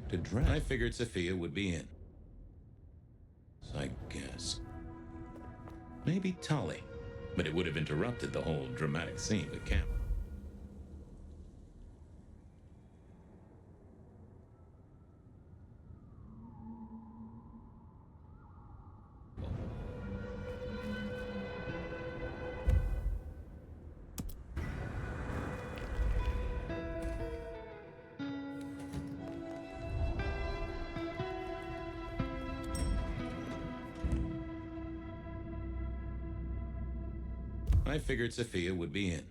to dress. I figured Sophia would be in. So I guess. Maybe Tully. But it would have interrupted the whole dramatic scene with Camp. I figured Sophia would be in.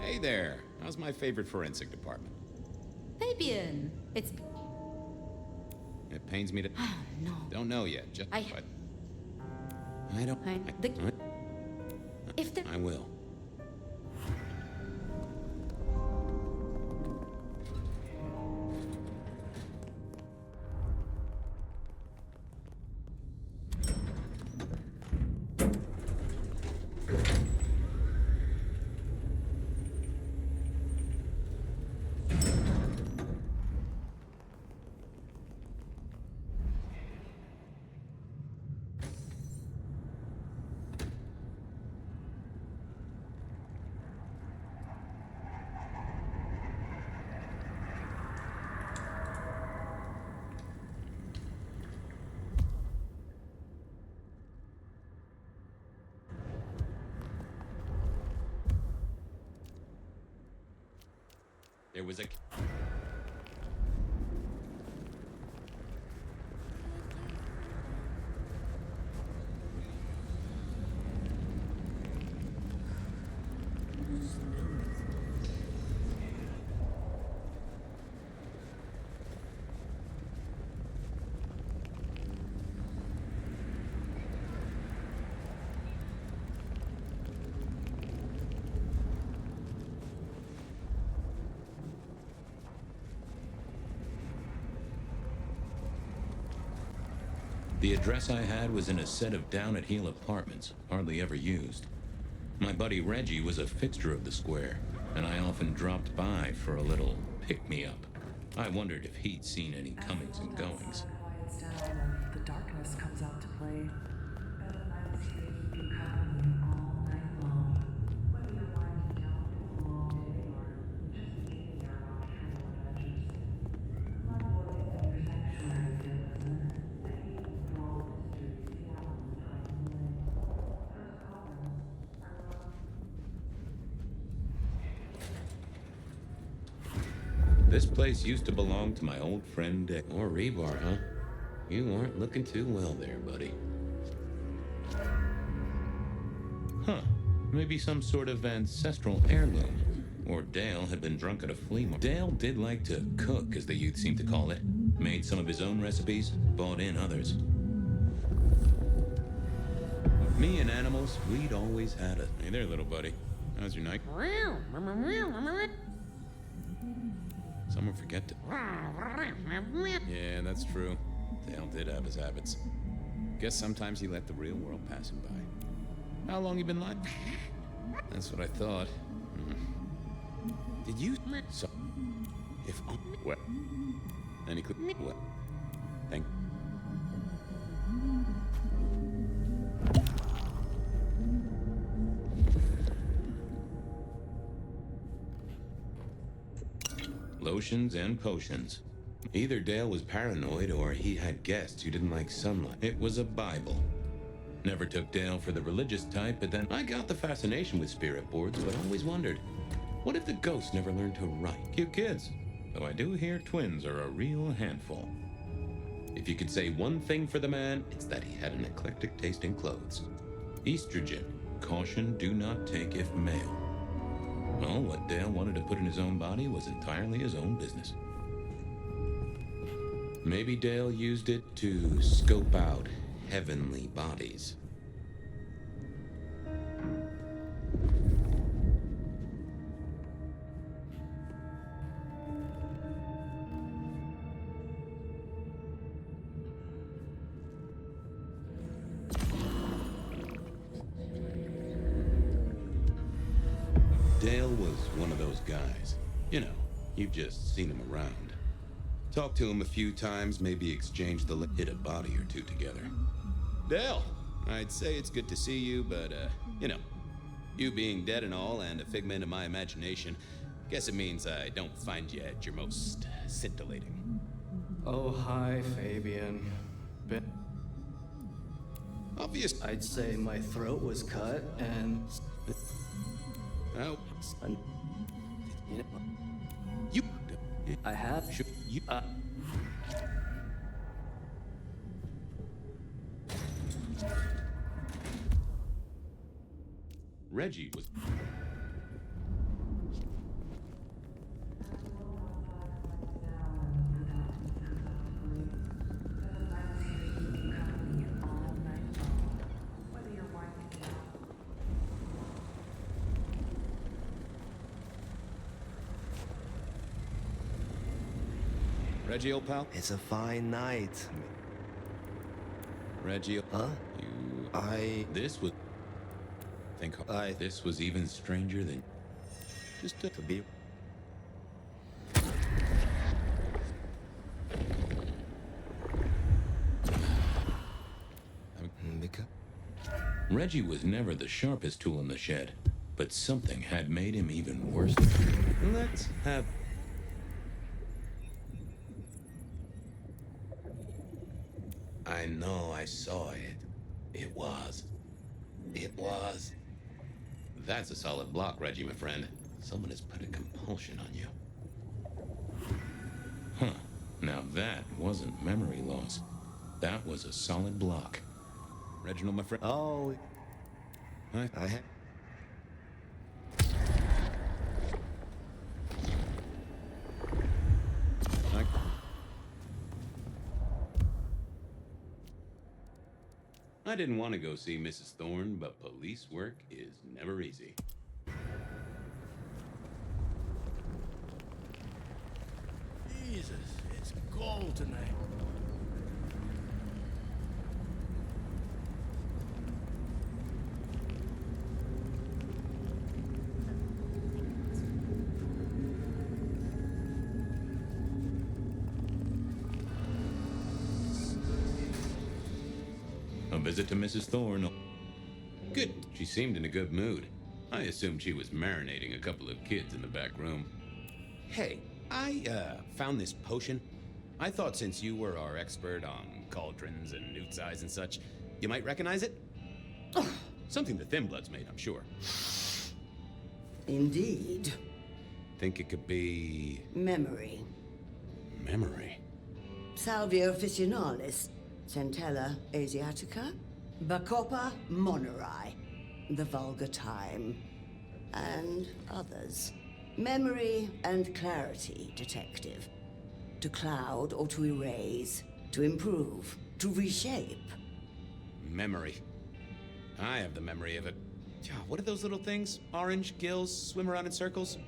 Hey there. How's my favorite forensic department? Fabian, it's... It pains me to... No. Don't know yet, just... I don't... If the... I will. There was a... The address I had was in a set of down-at-heel apartments, hardly ever used. My buddy Reggie was a fixture of the square, and I often dropped by for a little pick-me-up. I wondered if he'd seen any comings and goings. The darkness comes out to play. Bloodlines here keep you company all night long. Whether you're winding down a long day or just beginning your nocturnal adventures. Blood is your sanctuary, Denizen. That you can throw mysteries beyond the time away. Those coffins are locked. This place used to belong to my old friend Dick. Or Rebar, huh? You aren't looking too well there, buddy. Huh. Maybe some sort of ancestral heirloom. Or Dale had been drunk at a flea market. Dale did like to cook, as the youth seem to call it. Made some of his own recipes, bought in others. Me and animals, we'd always had a... Hey there, little buddy. How's your night? Someone forget to... Yeah, that's true. Dale did have his habits. Guess sometimes he let the real world pass him by. How long you been lying? That's what I thought. Did you... So... If... What? Any clue? What? Thank... Lotions and potions. Either Dale was paranoid or he had guests who didn't like sunlight. It was a Bible. Never took Dale for the religious type, but then I got the fascination with spirit boards, but always wondered, what if the ghosts never learned to write? Cute kids. Though I do hear twins are a real handful. If you could say one thing for the man, it's that he had an eclectic taste in clothes. Estrogen. Caution, do not take if male. Well, what Dale wanted to put in his own body was entirely his own business. Maybe Dale used it to scope out heavenly bodies. Dale was one of those guys. You know, you've just seen him around. Talked to him a few times, maybe exchanged hit a body or two together. Dale, I'd say it's good to see you, but, you know, you being dead and all and a figment of my imagination, guess it means I don't find you at your most scintillating. Oh, hi, Fabian. Obvious. I'd say my throat was cut and... Oh, You know, you... I have... You... Reggie was... Reggie, old pal? It's a fine night. Reggie, Huh? you... This was... This was even stranger than... Just To be... Because... Reggie was never the sharpest tool in the shed, but something had made him even worse. Let's have... I know I saw it. It was. That's a solid block, Reggie, my friend. Someone has put a compulsion on you. Huh. Now that wasn't memory loss. That was a solid block. Reginald, my friend. Oh... Hi. I have... Hi. I didn't want to go see Mrs. Thorne, but police work is never easy. Jesus, it's cold tonight. A visit to Mrs. Thorne. Good. She seemed in a good mood. I assumed she was marinating a couple of kids in the back room. Hey, I, found this potion. I thought since you were our expert on cauldrons and newt eyes and such, you might recognize it? Something the Thin Bloods made, I'm sure. Indeed. Think it could be... Memory. memory. Salvia officinalis, Centella asiatica, Bacopa moneri, the vulgar time, and others. Memory and clarity, detective. To cloud or to erase, to improve, to reshape. Memory. I have the memory of it. Yeah, what are those little things? Orange gills, swim around in circles?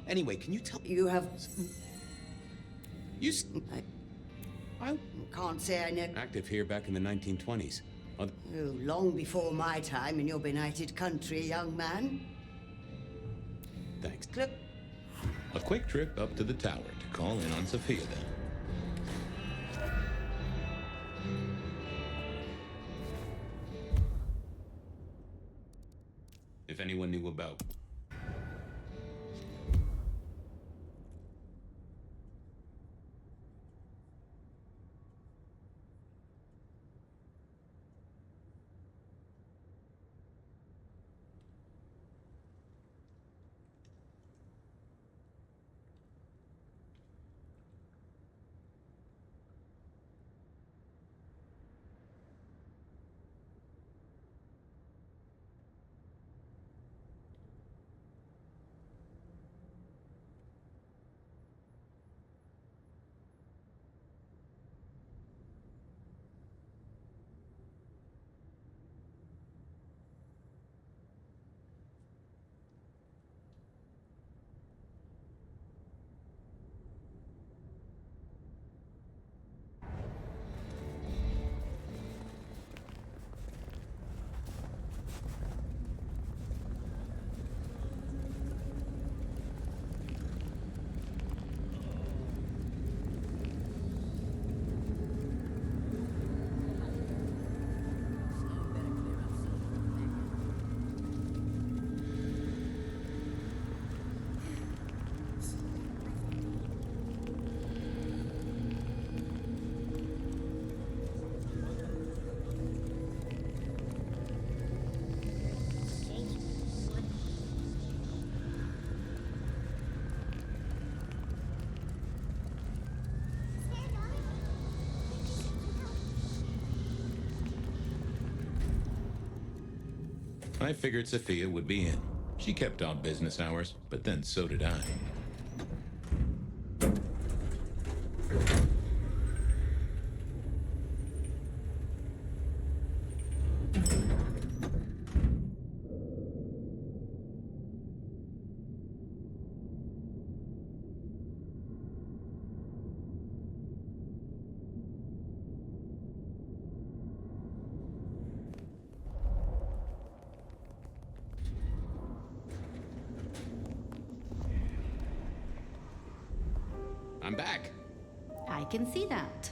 Anyway, can you tell... You have... You... I Can't say I know... active here back in the 1920s. Oh, long before my time in your benighted country, young man. Thanks. Clip. A quick trip up to the tower to call in on Sophia then. If anyone knew about... I figured Sophia would be in. She kept odd business hours, but then so did I. I'm back. I can see that.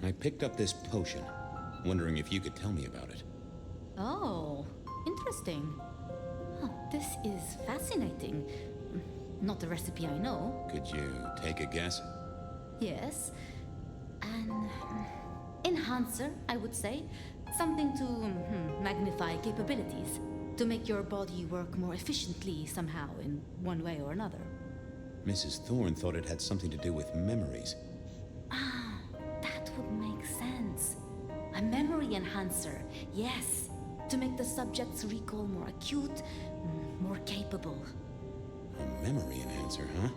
I picked up this potion, wondering if you could tell me about it. Oh, interesting. Oh, this is fascinating. Not the recipe I know. Could you take a guess? Yes. An enhancer, I would say. Something to magnify capabilities. To make your body work more efficiently somehow, in one way or another. Mrs. Thorne thought it had something to do with memories. Ah, that would make sense. A memory enhancer, yes. To make the subject's recall more acute, more capable. A memory enhancer, huh?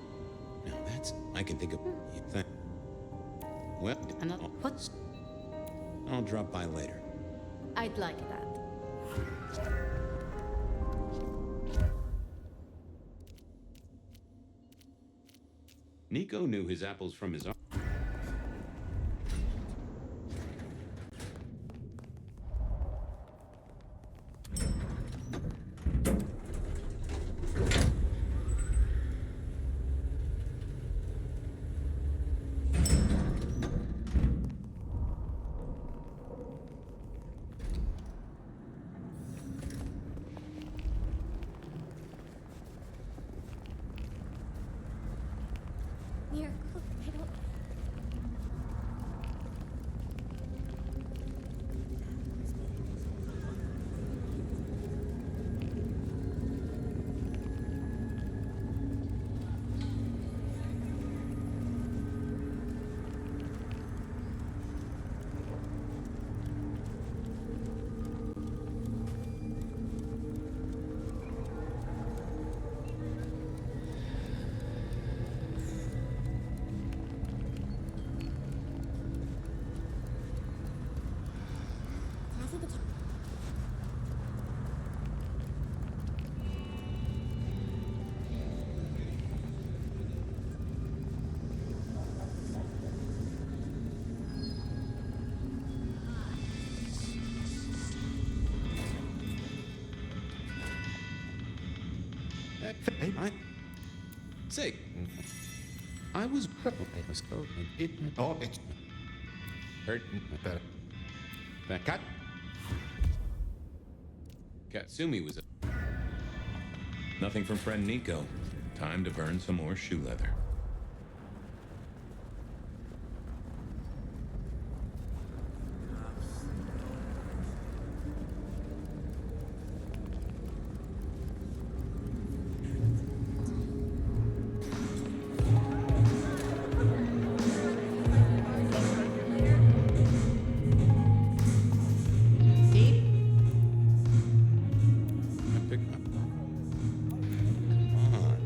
Now that's... I can think of... Well, What? I'll drop by later. I'd like that. Nico knew his apples from his... Miracle, I don't I say, I was it. Oh, it's hurt. Better. That cut. Katsumi was a. Nothing from friend Nico. Time to burn some more shoe leather.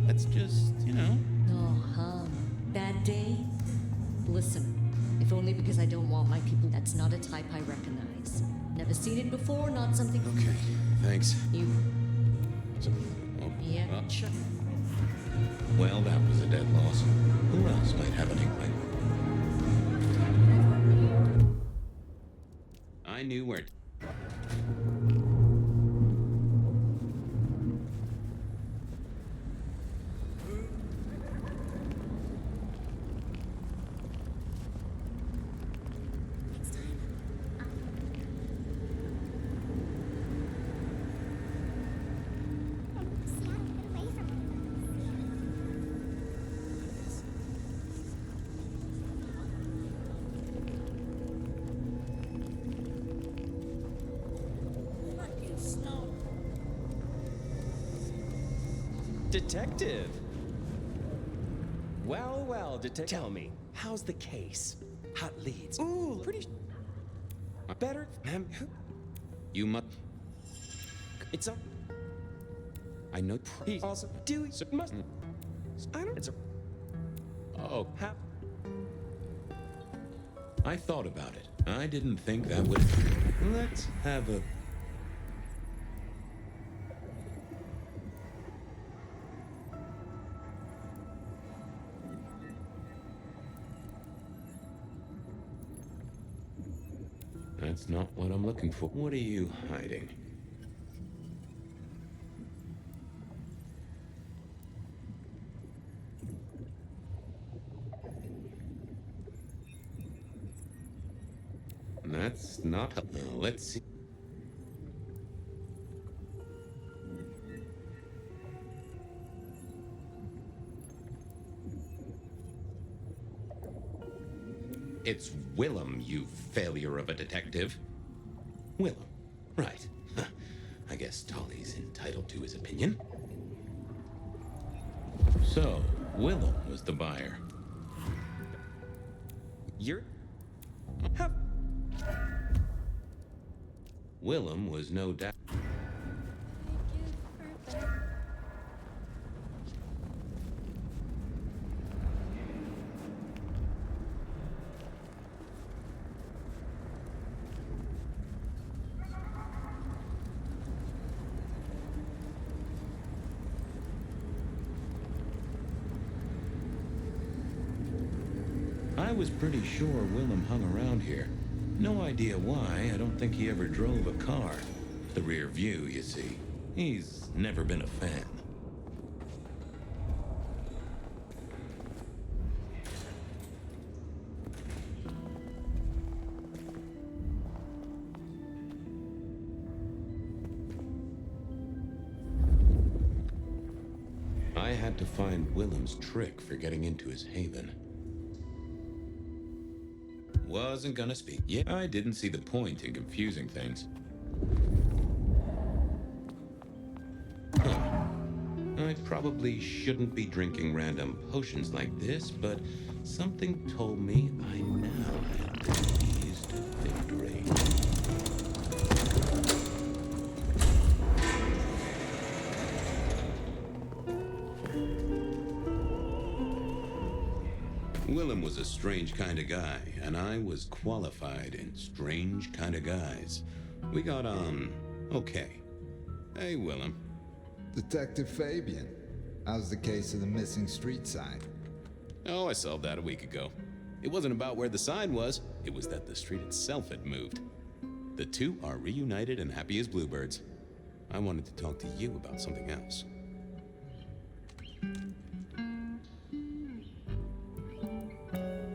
Let's just, Oh, bad day? Listen, if only because I don't want my people, that's not a type I recognize. Never seen it before, not something. Okay, thanks. You. So, Yeah, sure. Well, that was a dead loss. Who else might have an inkling? I knew where. Detective! Well, detective. Tell me, how's the case? Hot leads. Ooh, pretty. Better? Ma'am, you must. It's a. I know. He also. Do you must. I don't. It's a. Oh, How? I thought about it. I didn't think that would. let's have a. That's not what I'm looking for. What are you hiding? That's not. Let's see. It's Willem, you failure of a detective. Willem, right. Huh. I guess Tolly's entitled to his opinion. So, Willem was the buyer. You're. Have. Willem was no doubt. I was pretty sure Willem hung around here. No idea why. I don't think he ever drove a car. The rear view, you see. He's never been a fan. I had to find Willem's trick for getting into his haven. Wasn't gonna speak. Yeah, I didn't see the point in confusing things. Huh. I probably shouldn't be drinking random potions like this, but something told me I now had the keys to victory. Willem was a strange kind of guy, and I was qualified in strange kind of guys. We got on okay. Hey, Willem. Detective Fabian, how's the case of the missing street sign? Oh, I solved that a week ago. It wasn't about where the sign was, it was that the street itself had moved. The two are reunited and happy as bluebirds. I wanted to talk to you about something else.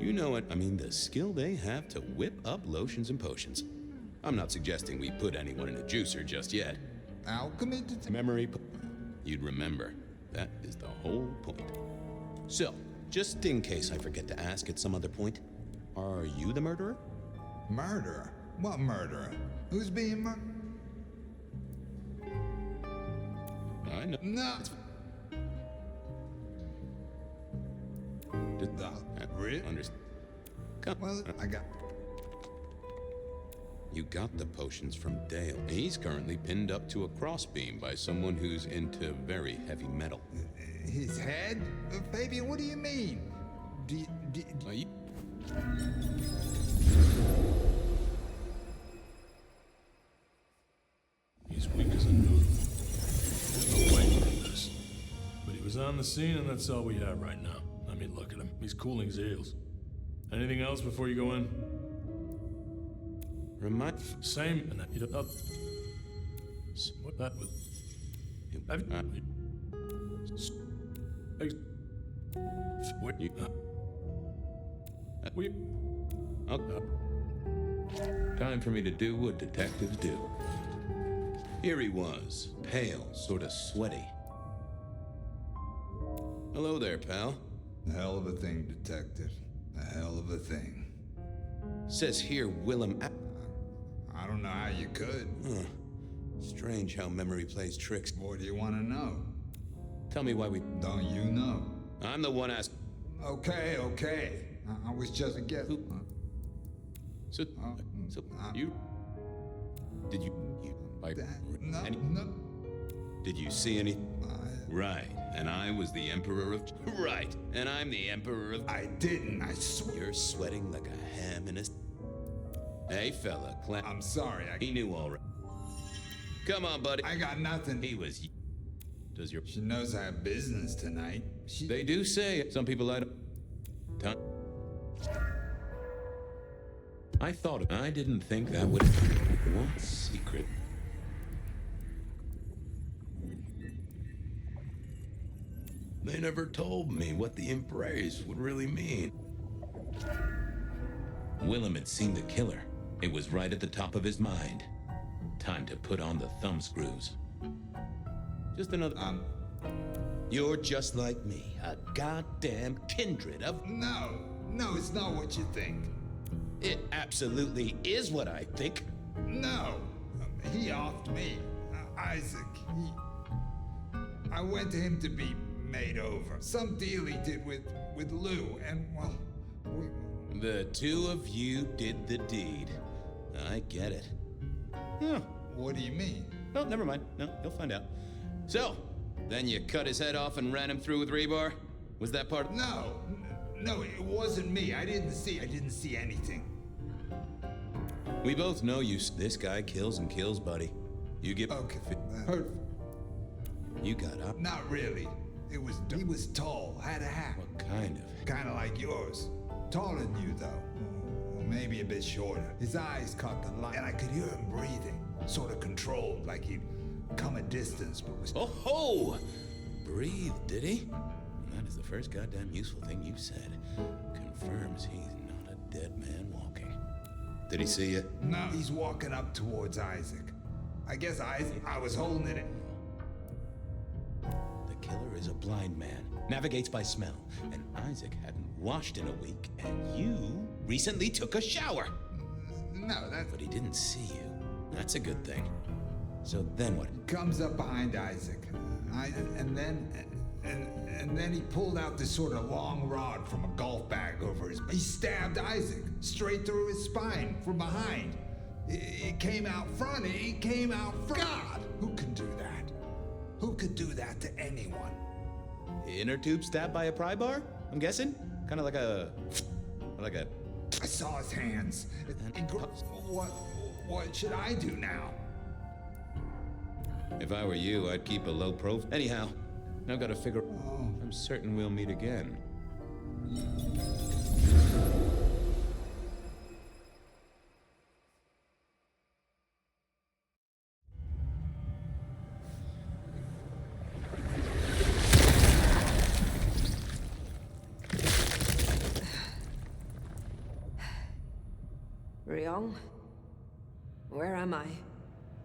You know what? I mean, the skill they have to whip up lotions and potions. I'm not suggesting we put anyone in a juicer just yet. Alchemy Memory. You'd remember. That is the whole point. So, just in case I forget to ask at some other point, are you the murderer? Murderer? What murderer? Who's being murdered? I know. No. Did that really? Understand? Come. Well, I got. You got the potions from Dale. He's currently pinned up to a crossbeam by someone who's into very heavy metal. His head? Fabian, what do you mean? Are you... He's weak as a noodle. There's no way for this. But he was on the scene, and that's all we have right now. I mean, look at him. He's cooling his heels. Anything else before you go in? Same. And you don't. What that was? What you? Time for me to do what detectives do. Here he was, pale, sort of sweaty. Hello there, pal. A hell of a thing, detective. A hell of a thing. Says here, Willem. I don't know how you could. Strange how memory plays tricks. What do you want to know? Tell me why we... Don't you know? I'm the one asking. Okay. I was just a guess. You... Did you... No. Did you see any... Right, and I was the Emperor of... Right, and I'm the Emperor of... I didn't, I swear. You're sweating like a ham in a... Hey, fella, I'm sorry, He knew all right. Come on, buddy. I got nothing. He was... Does your... She knows I have business tonight. They do say some people I don't... I thought... I didn't think that would... What secret? They never told me what the embrace would really mean. Willem had seen the killer. It was right at the top of his mind. Time to put on the thumbscrews. Just another... You're just like me. A goddamn kindred of... No, it's not what you think. It absolutely is what I think. No, he offed me. Isaac, I went to him to be made over. Some deal he did with Lou, and, well, The two of you did the deed. I get it. Yeah. What do you mean? Well, never mind. No, you'll find out. So, then you cut his head off and ran him through with rebar? Was that part of... No, it wasn't me. I didn't see anything. We both know you... This guy kills and kills, buddy. You get... Okay. You got up? Not really. He was tall, had a hat. What kind of? Kind of like yours. Taller than you, though. Or maybe a bit shorter. His eyes caught the light, and I could hear him breathing. Sort of controlled, like he'd come a distance, but was... Oh ho! Breathe, did he? That is the first goddamn useful thing you've said. Confirms he's not a dead man walking. Did he see you? No, he's walking up towards Isaac. I guess I was holding it. The killer is a blind man, navigates by smell, and Isaac hadn't washed in a week, and you recently took a shower. No, that's... But he didn't see you. That's a good thing. So then what? Comes up behind Isaac, and then he pulled out this sort of long rod from a golf bag over his... He stabbed Isaac straight through his spine from behind. It came out front. God, who can do that? Who could do that to anyone? Inner tube stabbed by a pry bar? I'm guessing? Kind of like a... I saw his hands. What should I do now? If I were you, I'd keep a low profile. Anyhow, now gotta figure... I'm certain we'll meet again. Ryong? Where am I?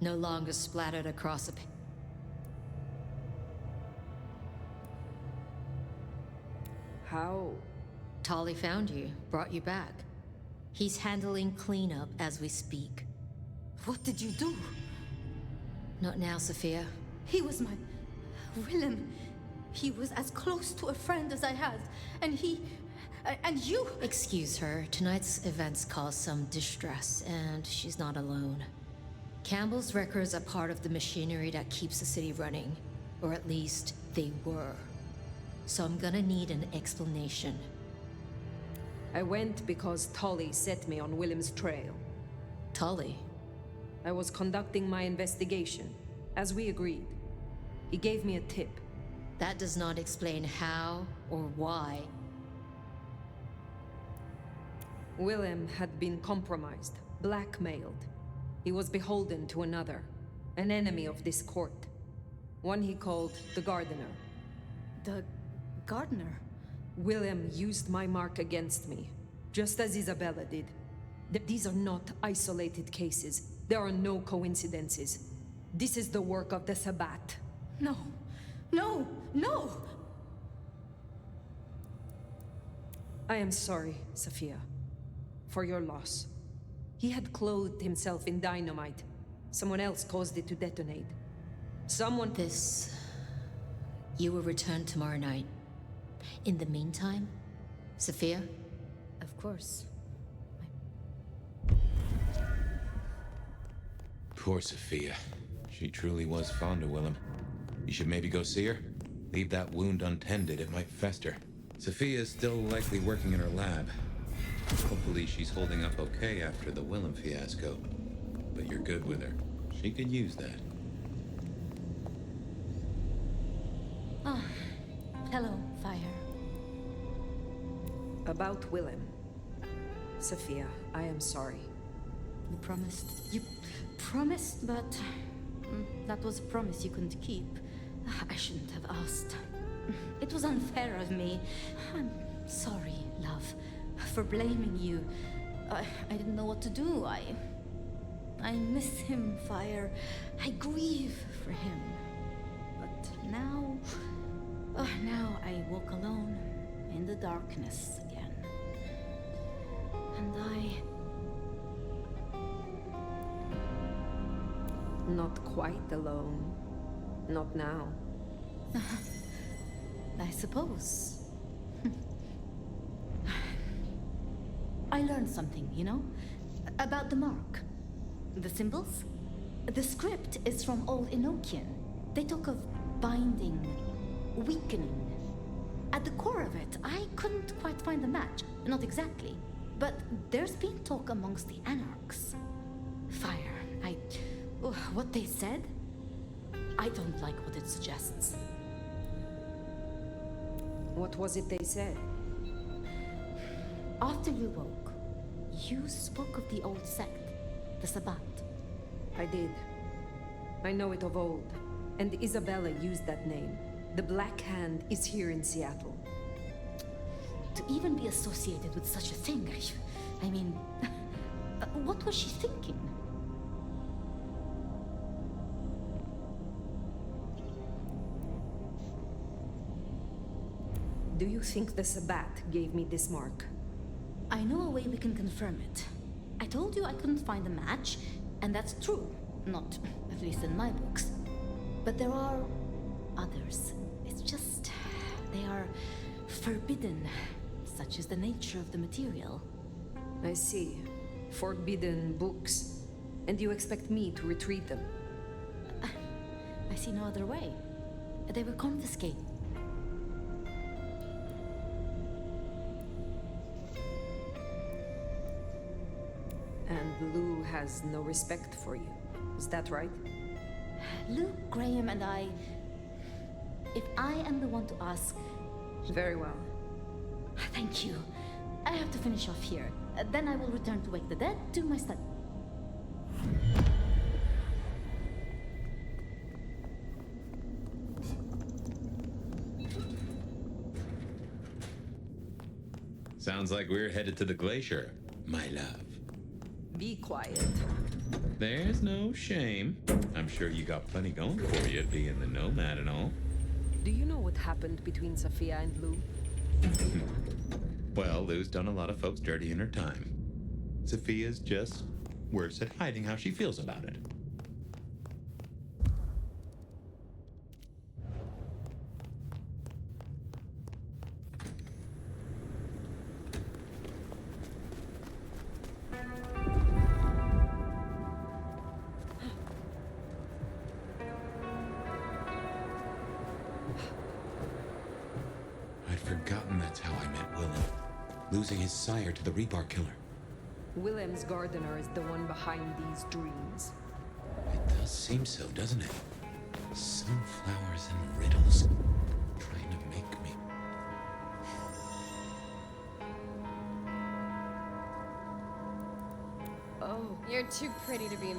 No longer splattered across a How? Tolly found you, brought you back. He's handling cleanup as we speak. What did you do? Not now, Sophia. He was my... Willem. He was as close to a friend as I had. And he... and you... Excuse her. Tonight's events caused some distress, and she's not alone. Campbell's records are part of the machinery that keeps the city running. Or at least, they were. So I'm gonna need an explanation. I went because Tolly set me on Willem's trail. Tolly? I was conducting my investigation, as we agreed. He gave me a tip. That does not explain how or why. Willem had been compromised, blackmailed. He was beholden to another, an enemy of this court. One he called the Gardener. The gardener? Willem used my mark against me, just as Isabella did. These are not isolated cases. There are no coincidences. This is the work of the Sabbat. No. No! No! I am sorry, Sophia, for your loss. He had clothed himself in dynamite. Someone else caused it to detonate. Someone... This... You will return tomorrow night. In the meantime, Sophia? Of course. Poor Sophia. She truly was fond of Willem. You should maybe go see her. Leave that wound untended, it might fester. Sophia's still likely working in her lab. Hopefully she's holding up okay after the Willem fiasco. But you're good with her. She could use that. Ah, hello, Fire. About Willem. Sophia, I am sorry. You promised. You promised, but that was a promise you couldn't keep. I shouldn't have asked. It was unfair of me. I'm sorry, love, for blaming you. I didn't know what to do. I miss him, Fire. I grieve for him. But now... now I walk alone in the darkness again. And Not quite alone. Not now. I suppose. I learned something, you know? About the mark. The symbols? The script is from Old Enochian. They talk of binding, weakening. At the core of it, I couldn't quite find the match. Not exactly. But there's been talk amongst the Anarchs. Fire. What they said? I don't like what it suggests. What was it they said? After you woke, you spoke of the old sect, the Sabbat. I did. I know it of old, and Isabella used that name. The Black Hand is here in Seattle. To even be associated with such a thing, I mean, what was she thinking? Do you think the Sabbat gave me this mark? I know a way we can confirm it. I told you I couldn't find a match, and that's true. Not, at least in my books. But there are others. It's just... they are forbidden. Such is the nature of the material. I see. Forbidden books. And you expect me to retrieve them? I see no other way. They were confiscated. And Lou has no respect for you. Is that right? Luke, Graham, and I... If I am the one to ask... Very well. Thank you. I have to finish off here. Then I will return to wake the dead to my study. Sounds like we're headed to the glacier, my love. Be quiet. There's no shame. I'm sure you got plenty going for you, being the nomad and all. Do you know what happened between Sophia and Lou? Well, Lou's done a lot of folks dirty in her time. Sophia's just worse at hiding how she feels about it. I'd forgotten that's how I met Willem. Losing his sire to the rebar killer. Willem's gardener is the one behind these dreams. It does seem so, doesn't it? Sunflowers and riddles. Trying to make me. Oh, You're too pretty to be.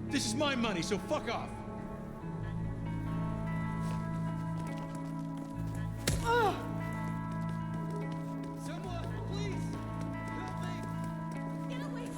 This is my money, so fuck off. Someone, please, help me. Get away!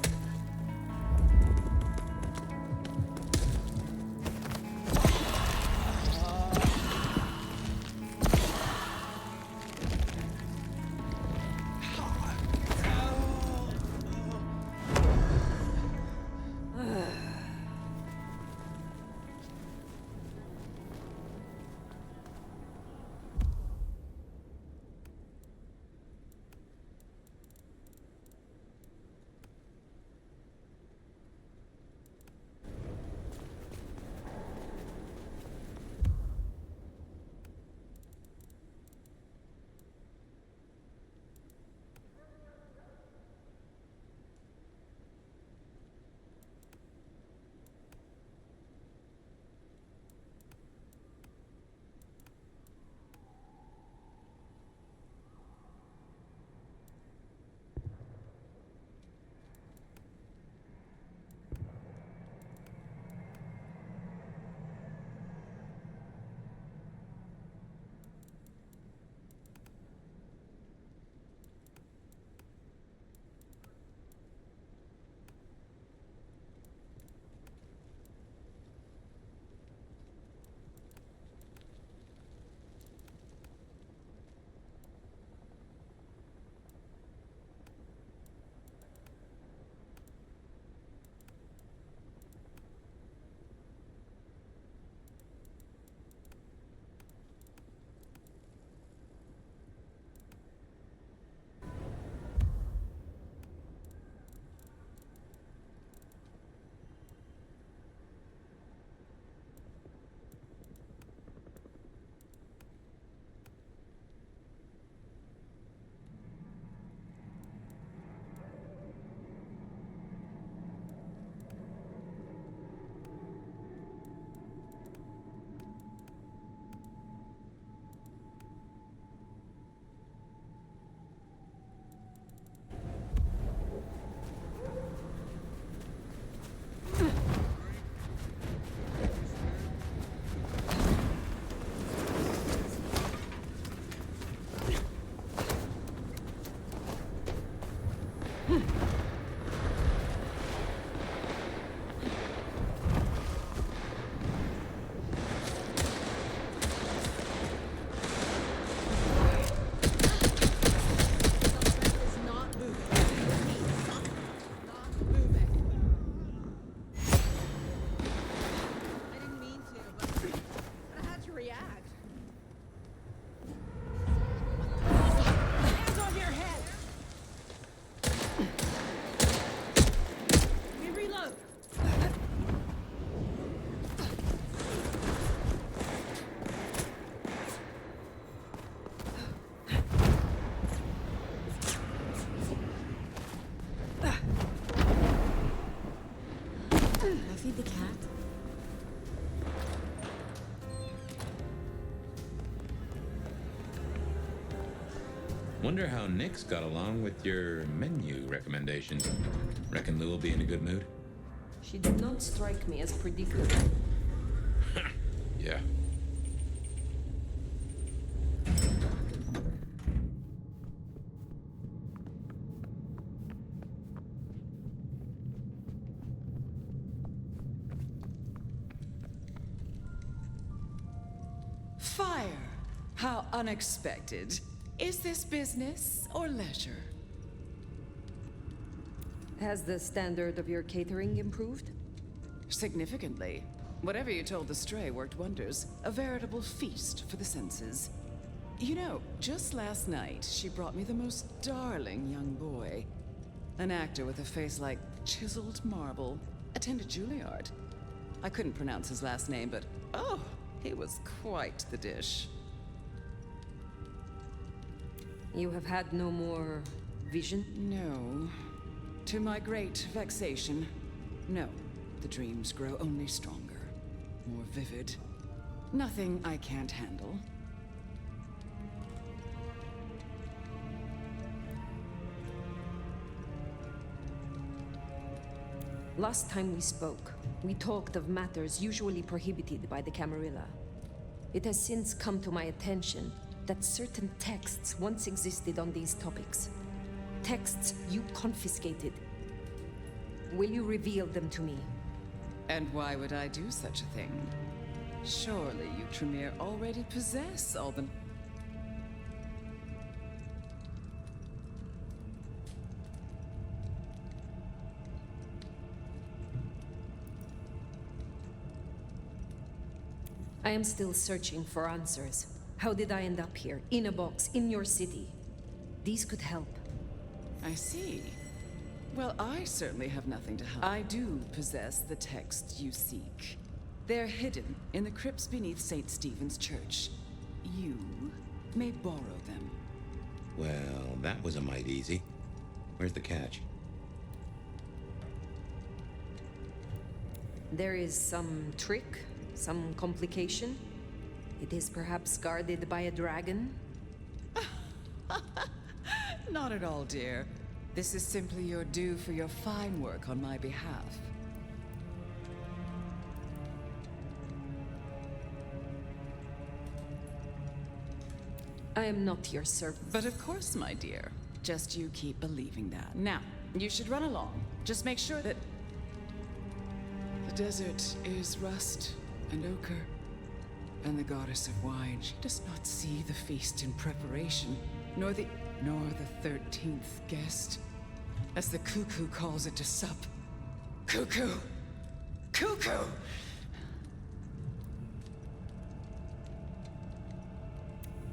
feed the cat? Wonder how Nick's got along with your menu recommendations. Reckon Lou will be in a good mood? She did not strike me as predictable. Yeah. Fire! How unexpected. Is this business or leisure? Has the standard of your catering improved? Significantly. Whatever you told the stray worked wonders. A veritable feast for the senses. You know, just last night, she brought me the most darling young boy. An actor with a face like chiseled marble. Attended Juilliard. I couldn't pronounce his last name, but oh, he was quite the dish. You have had no more vision? No. To my great vexation, no. The dreams grow only stronger, more vivid. Nothing I can't handle. Last time we spoke, we talked of matters usually prohibited by the Camarilla. It has since come to my attention that certain texts once existed on these topics. Texts you confiscated. Will you reveal them to me? And why would I do such a thing? Surely you, Tremere, already possess all the... I am still searching for answers. How did I end up here, in a box, in your city? These could help. I see. Well, I certainly have nothing to help. I do possess the texts you seek. They're hidden in the crypts beneath St. Stephen's Church. You may borrow them. Well, that was a mite easy. Where's the catch? There is some trick, some complication. It is perhaps guarded by a dragon? Not at all, dear. This is simply your due for your fine work on my behalf. I am not your servant. But of course, my dear. Just you keep believing that. Now, you should run along. Just make sure that... The desert is rust and ochre. And the goddess of wine, she does not see the feast in preparation, nor the 13th guest, as the cuckoo calls it to sup. Cuckoo! Cuckoo!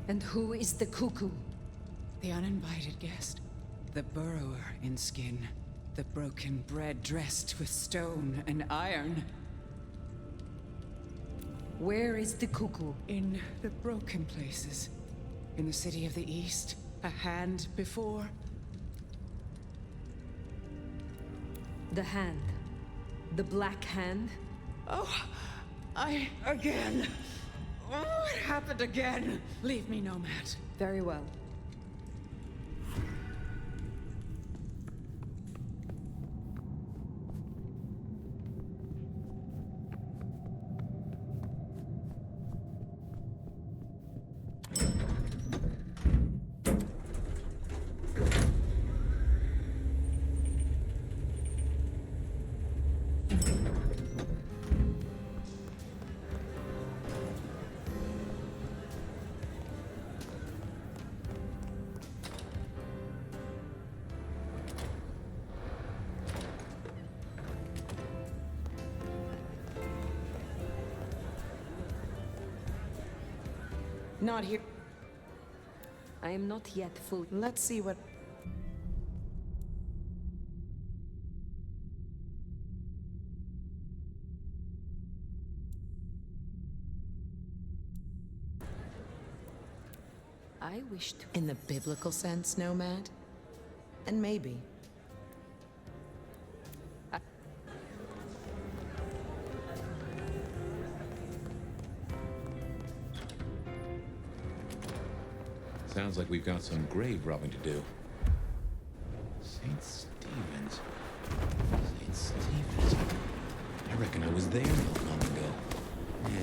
And who is the cuckoo? The uninvited guest. The burrower in skin. The broken bread dressed with stone and iron. Where is the cuckoo? In the broken places. In the city of the East. A hand before. The hand. The black hand? Oh, again. Oh, it happened again. Leave me, Nomad. Very well. Not here. I am not yet full. Let's see what... I wish to... In the biblical sense, Nomad? And maybe. Sounds like we've got some grave robbing to do. St. Stephen's. St. Stephen's. there not long ago. Yeah.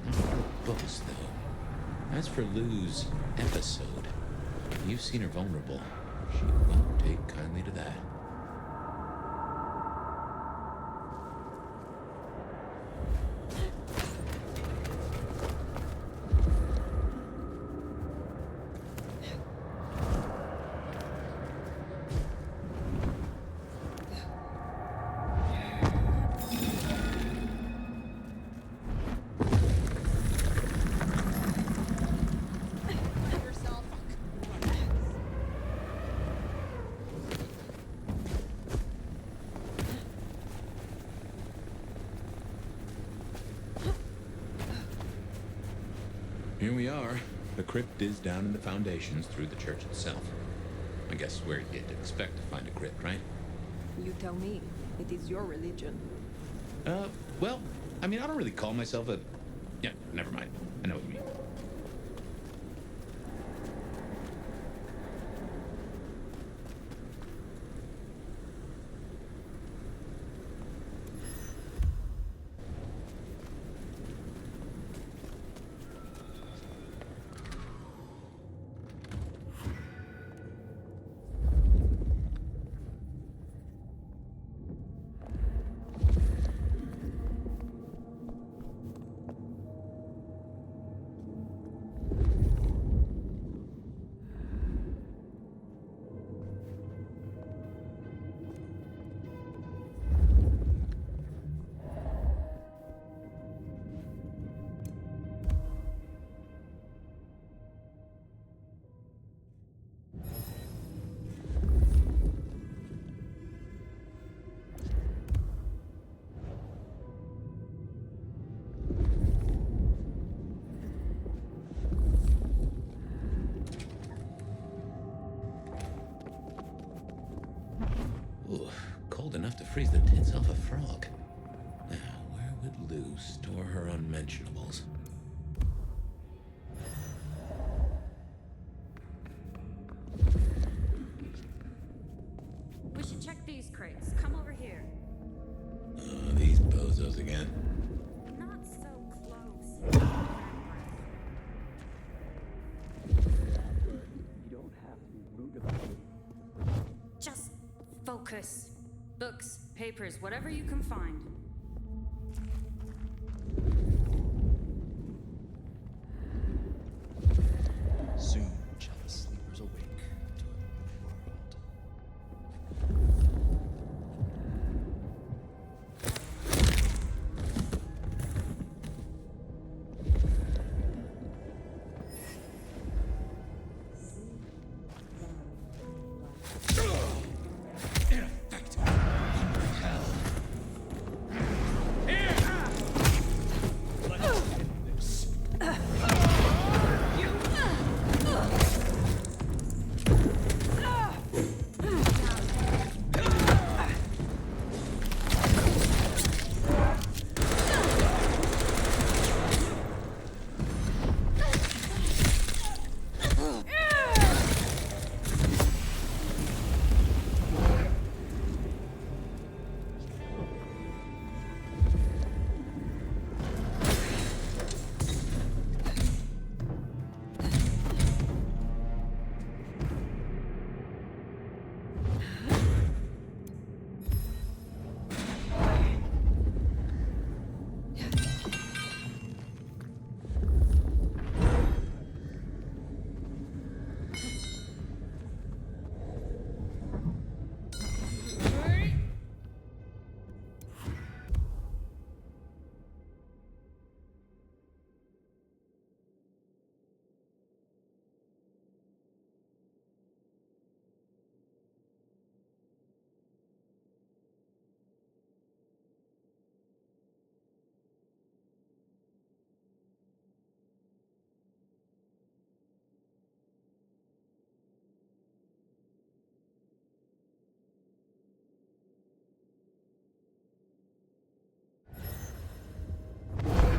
Not her boast, though. As for Lou's episode, you've seen her vulnerable. She won't take kindly to that. Here we are. The crypt is down in the foundations through the church itself. I guess where you'd expect to find a crypt, right? You tell me. It is your religion. Well, I mean, I don't really call myself a... Yeah, never mind. I know what you mean. Ooh, cold enough to freeze the tits off a frog. Now, where would Lou store her unmentionables? We should check these crates. Come over here. Oh, these bozos again. Not so close. You don't have to be rude about it. Just focus. Books, papers, whatever you can find. Soon shall the sleepers awake to a new world.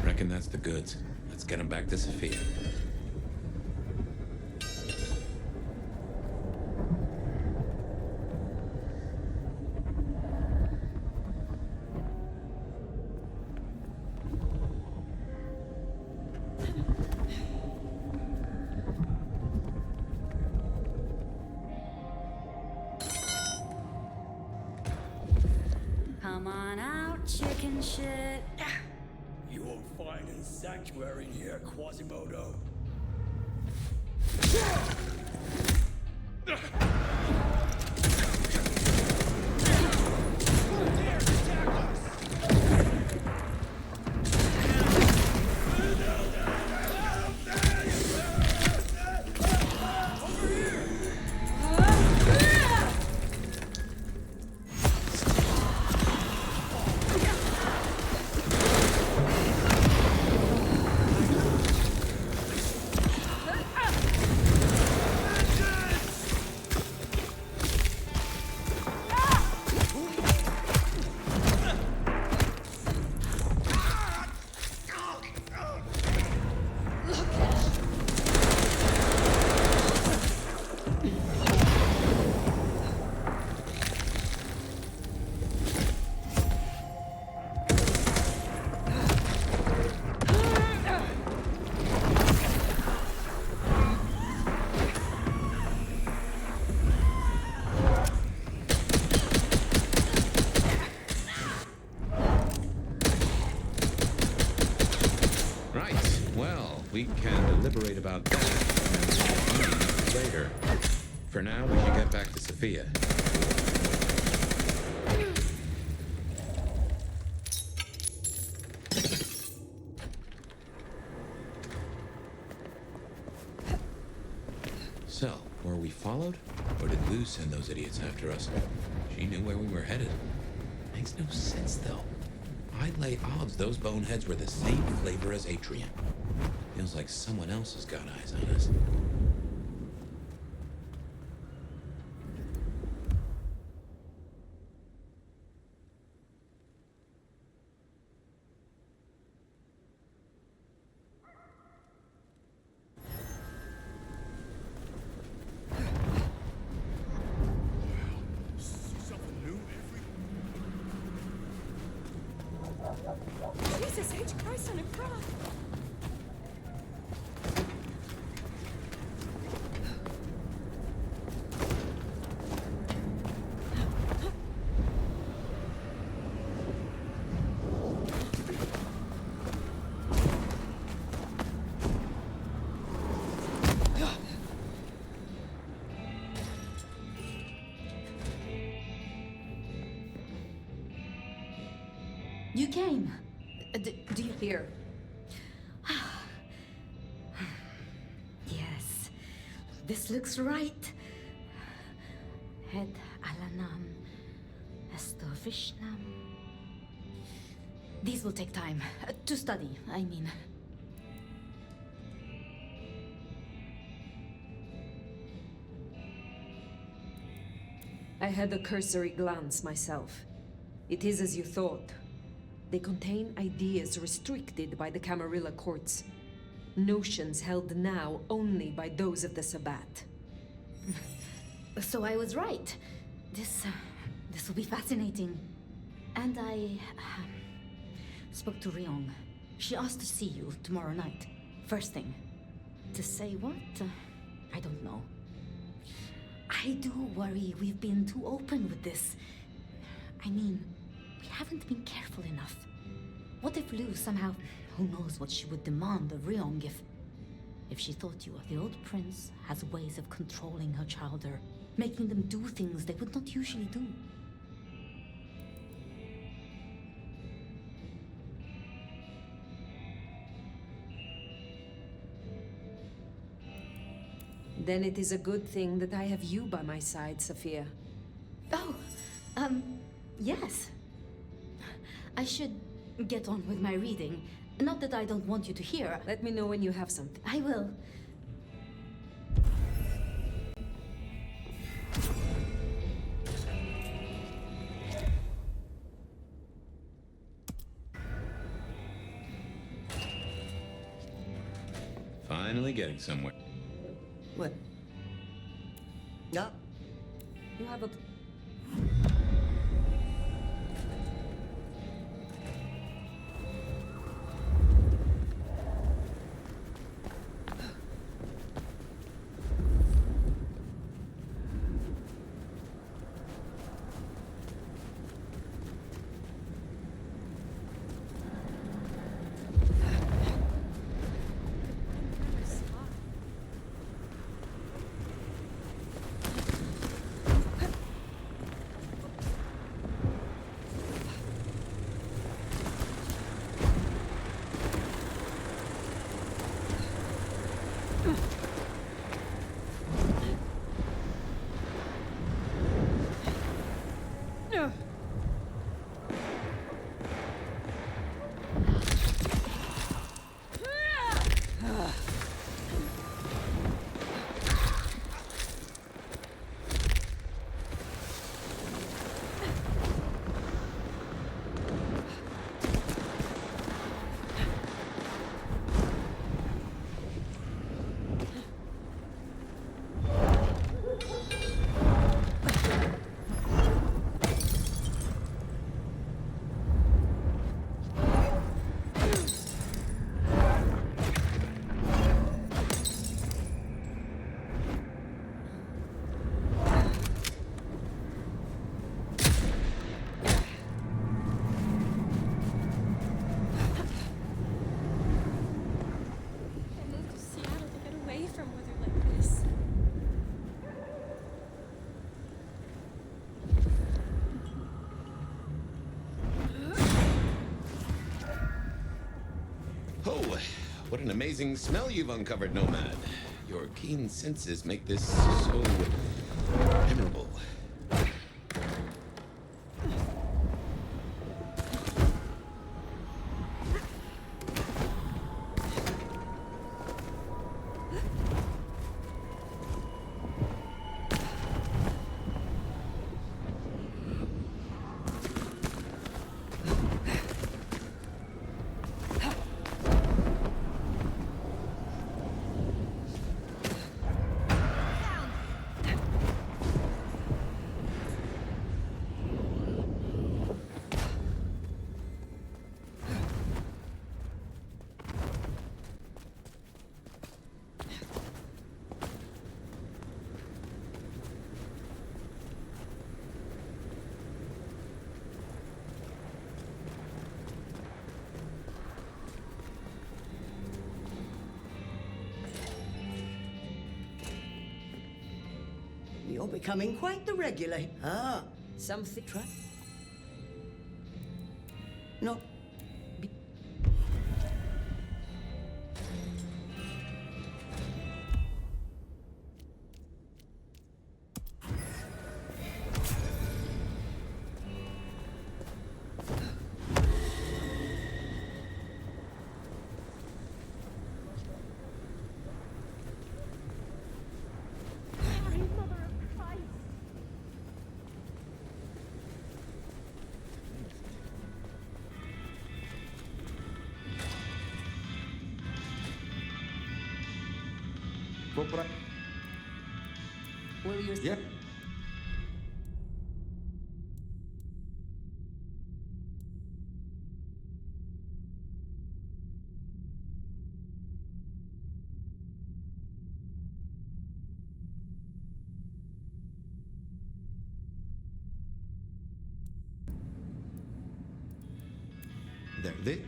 Reckon that's the goods. Let's get them back to Sophia. and shit. You won't find a sanctuary here, Quasimodo. We can deliberate about that later. For now, we should get back to Sophia. So, were we followed? Or did Lou send those idiots after us? She knew where we were headed. Makes no sense, though. I'd lay odds those boneheads were the same flavor as Atrium. Feels like someone else has got eyes on us. Jesus H. Christ on a cross! You came. Do you hear? Yes, this looks right. Head Alanam, Estovishnam. These will take time to study, I mean. I had a cursory glance myself. It is as you thought. They contain ideas restricted by the Camarilla courts. Notions held now only by those of the Sabbat. So I was right. This will be fascinating. And I spoke to Ryong. She asked to see you tomorrow night. First thing. To say what? I don't know. I do worry we've been too open with this. I mean, we haven't been careful enough. What if Lou somehow... Who knows what she would demand of Ryong if she thought you, the old prince, has ways of controlling her chowder, making them do things they would not usually do. Then it is a good thing that I have you by my side, Sophia. Oh, yes. I should get on with my reading. Not that I don't want you to hear. Let me know when you have something. I will. Finally getting somewhere. What? Yeah. You have a... What an amazing smell you've uncovered, Nomad. Your keen senses make this so memorable. You're becoming quite the regular. Ah, something. Try. No. Will you... Yeah. There, they.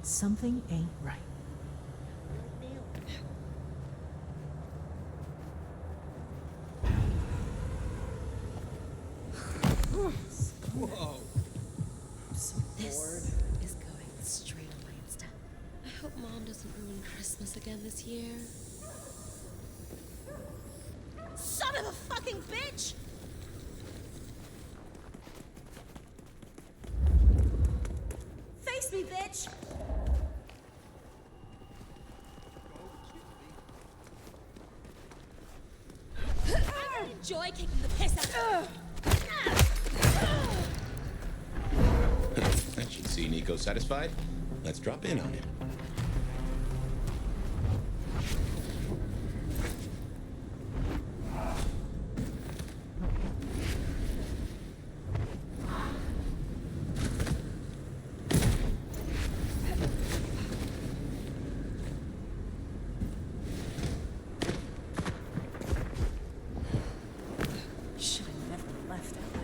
Something ain't right. Whoa. So this is going straight on my Insta. I hope Mom doesn't ruin Christmas again this year. Son of a fucking bitch! Face me, bitch! I enjoy kicking the piss out of That should see Nico satisfied. Let's drop in on him. Should have never left LA.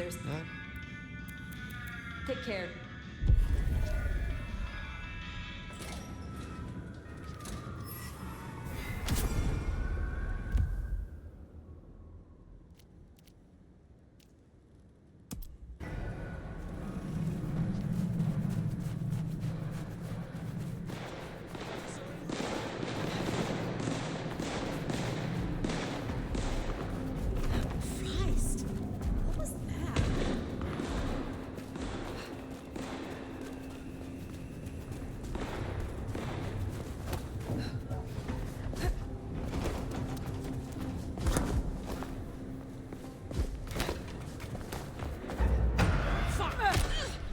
Cheers. Take care. Christ! What was that?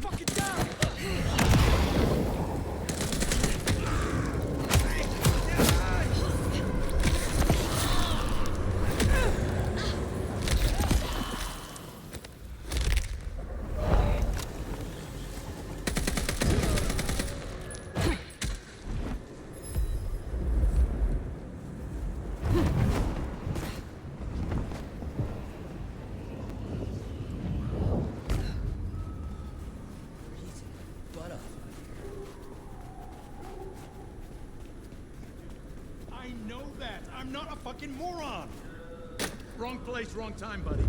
Fuck it down! I know that. I'm not a fucking moron. Wrong place, wrong time, buddy.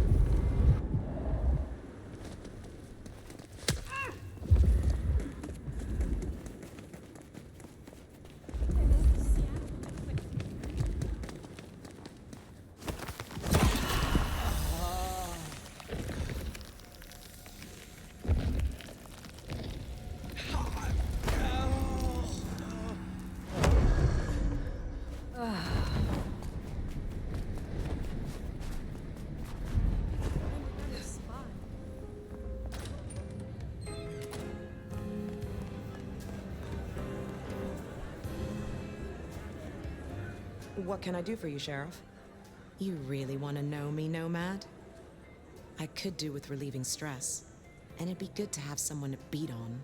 What can I do for you, Sheriff? You really want to know me, Nomad? I could do with relieving stress, and it'd be good to have someone to beat on.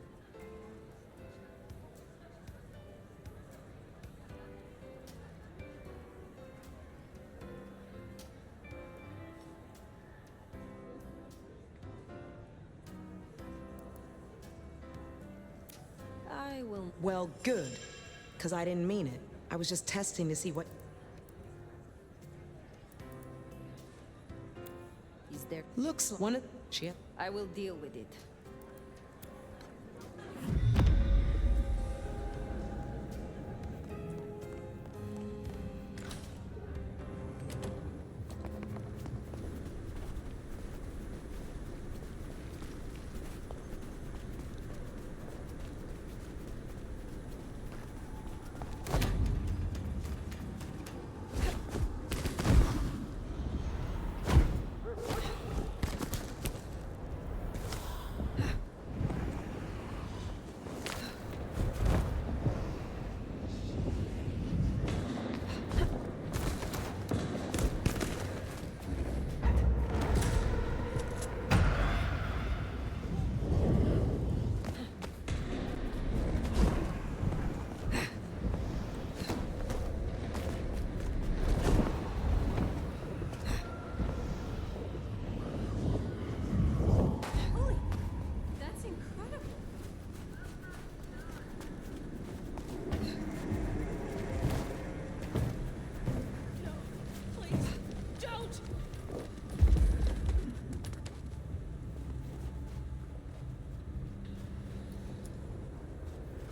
I will. Well, good, because I didn't mean it. I was just testing to see what... Is there? Looks like one of... Shit. I will deal with it.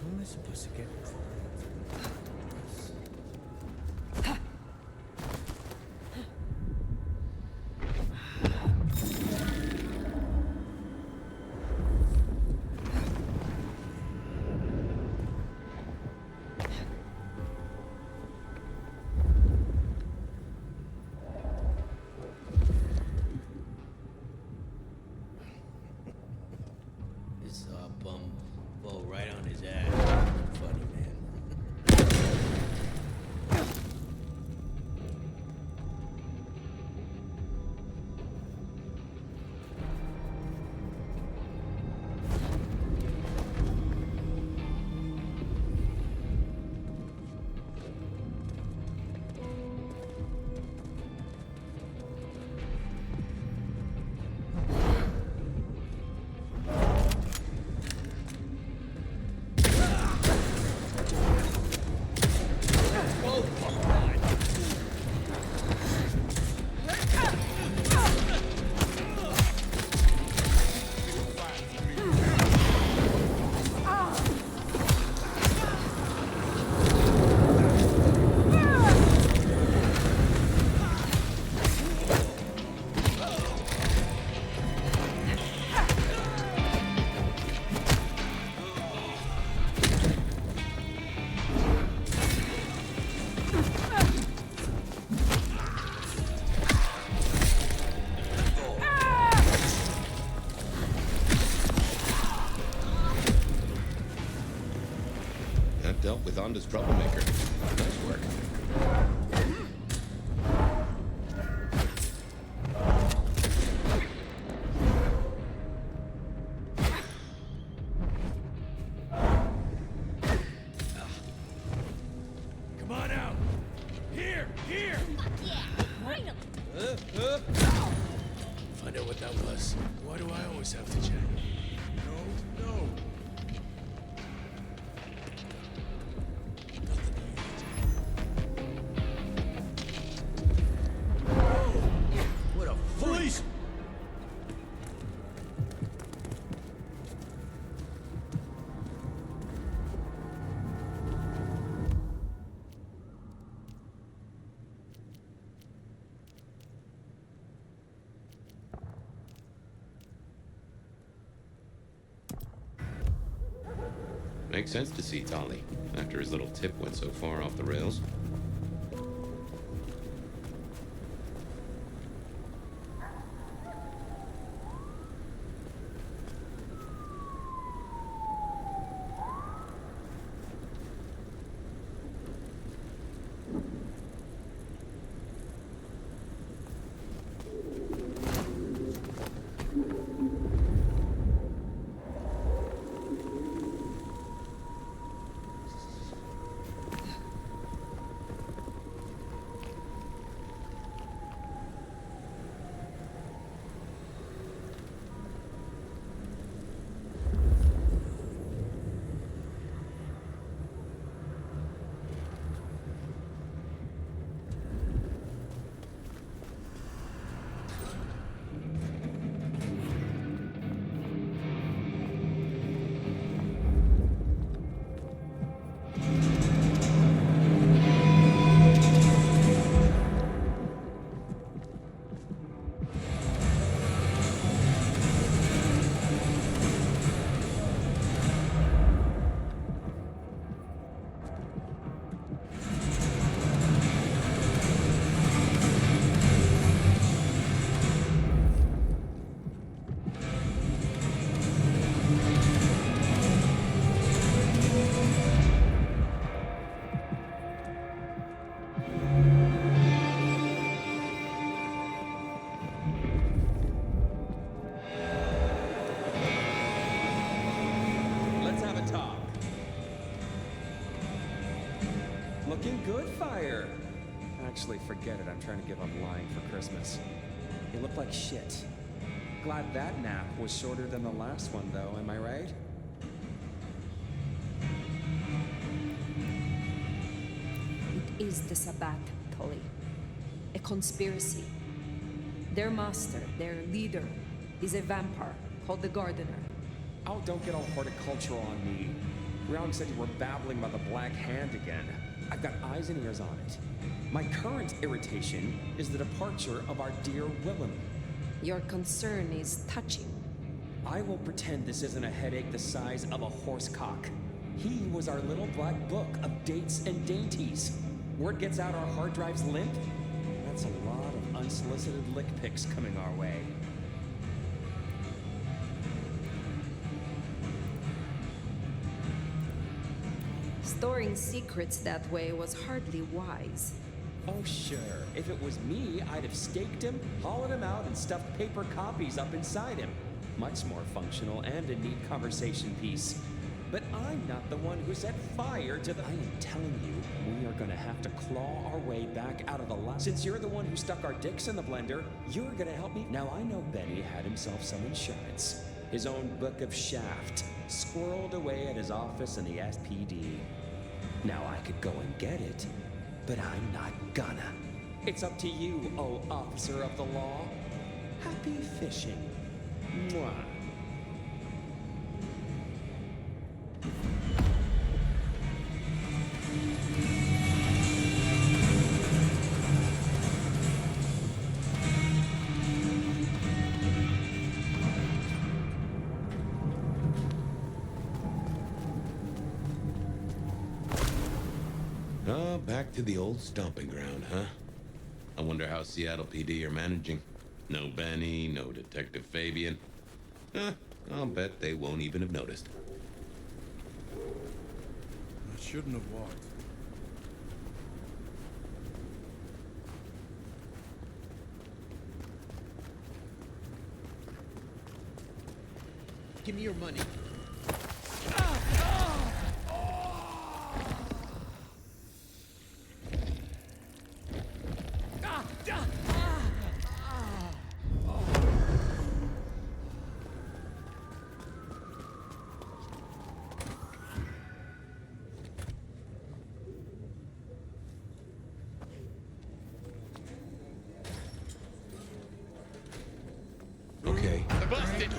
Am I supposed to get? This bum fall right on his ass. Funny man. dealt with Onda's troublemaker. Nice work. Come on out! Here! Here! Find out what that was. Why do I always have to check? No. What a Police! Makes sense to see Tali, after his little tip went so far off the rails. Looking good, Fire. Actually, forget it. I'm trying to give up lying for Christmas. You look like shit. Glad that nap was shorter than the last one, though. Am I right? It is the Sabbath, Tully. A conspiracy. Their master, their leader, is a vampire called the Gardener. Oh, don't get all horticultural on me. Round said you were babbling about the Black Hand again. I've got eyes and ears on it. My current irritation is the departure of our dear Willem. Your concern is touching. I will pretend this isn't a headache the size of a horse cock. He was our little black book of dates and dainties. Word gets out our hard drives limp? That's a lot of unsolicited lick pics coming our way. Storing secrets that way was hardly wise. Oh, sure. If it was me, I'd have staked him, hollowed him out, and stuffed paper copies up inside him. Much more functional and a neat conversation piece. But I'm not the one who set fire to the— I am telling you, we are gonna have to claw our way back out of the lab. Since you're the one who stuck our dicks in the blender, you're gonna help me. Now, I know Benny had himself some insurance. His own book of Shaft, squirreled away at his office in the SPD. Now, I could go and get it, but I'm not gonna. It's up to you, oh officer of the law. Happy fishing. Mwah. Back to the old stomping ground, huh? I wonder how Seattle PD are managing. No Benny, no Detective Fabian. I'll bet they won't even have noticed. Not shouldn't have walked. Give me your money. Okay. Busted!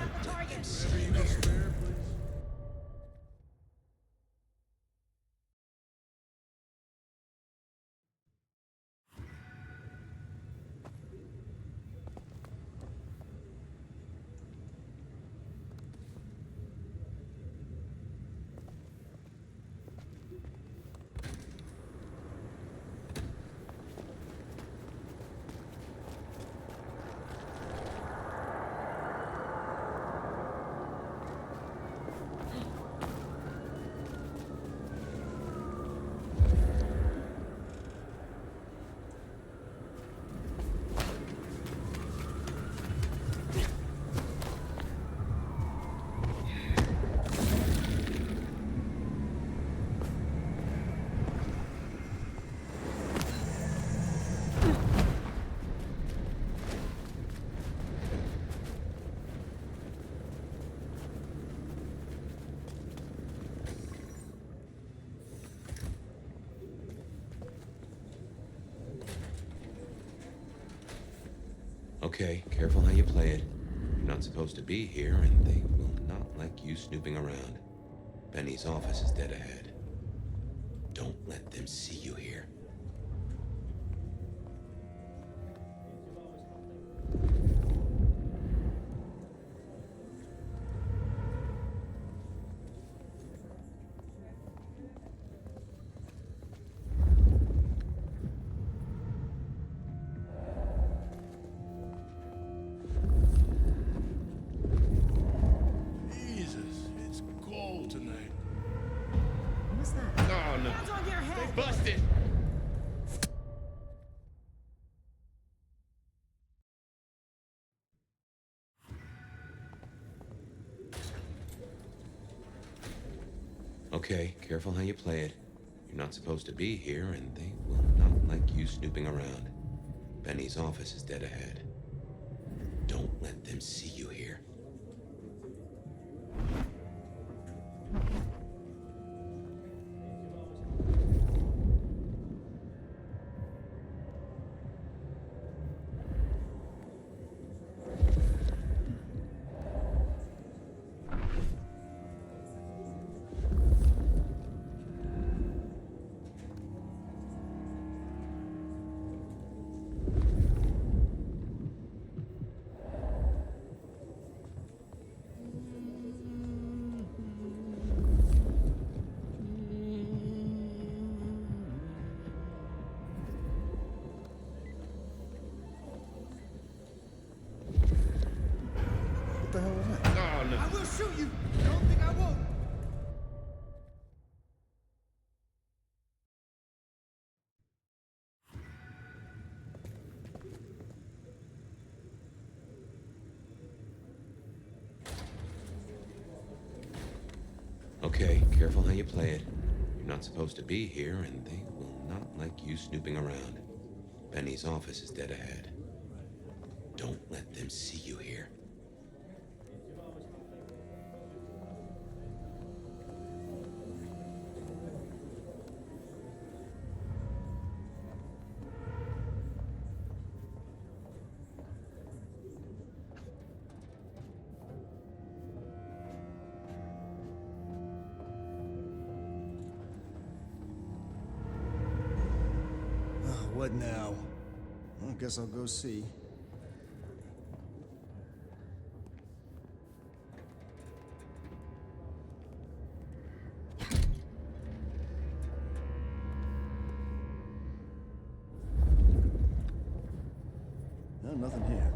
Okay, careful how you play it. You're not supposed to be here, and they will not like you snooping around. Benny's office is dead ahead. Don't let them see you here. Jesus, it's cold tonight. What was that? Oh no. Hands on your head! They busted! Okay, careful how you play it. You're not supposed to be here, and they will not like you snooping around. Benny's office is dead ahead. Don't let them see you here. What the hell was that? Oh no. I will shoot you! Don't think I won't! Okay, careful how you play it. You're not supposed to be here, and they will not like you snooping around. Benny's office is dead ahead. Don't let them see you here. What now? I guess I'll go see. No, nothing here.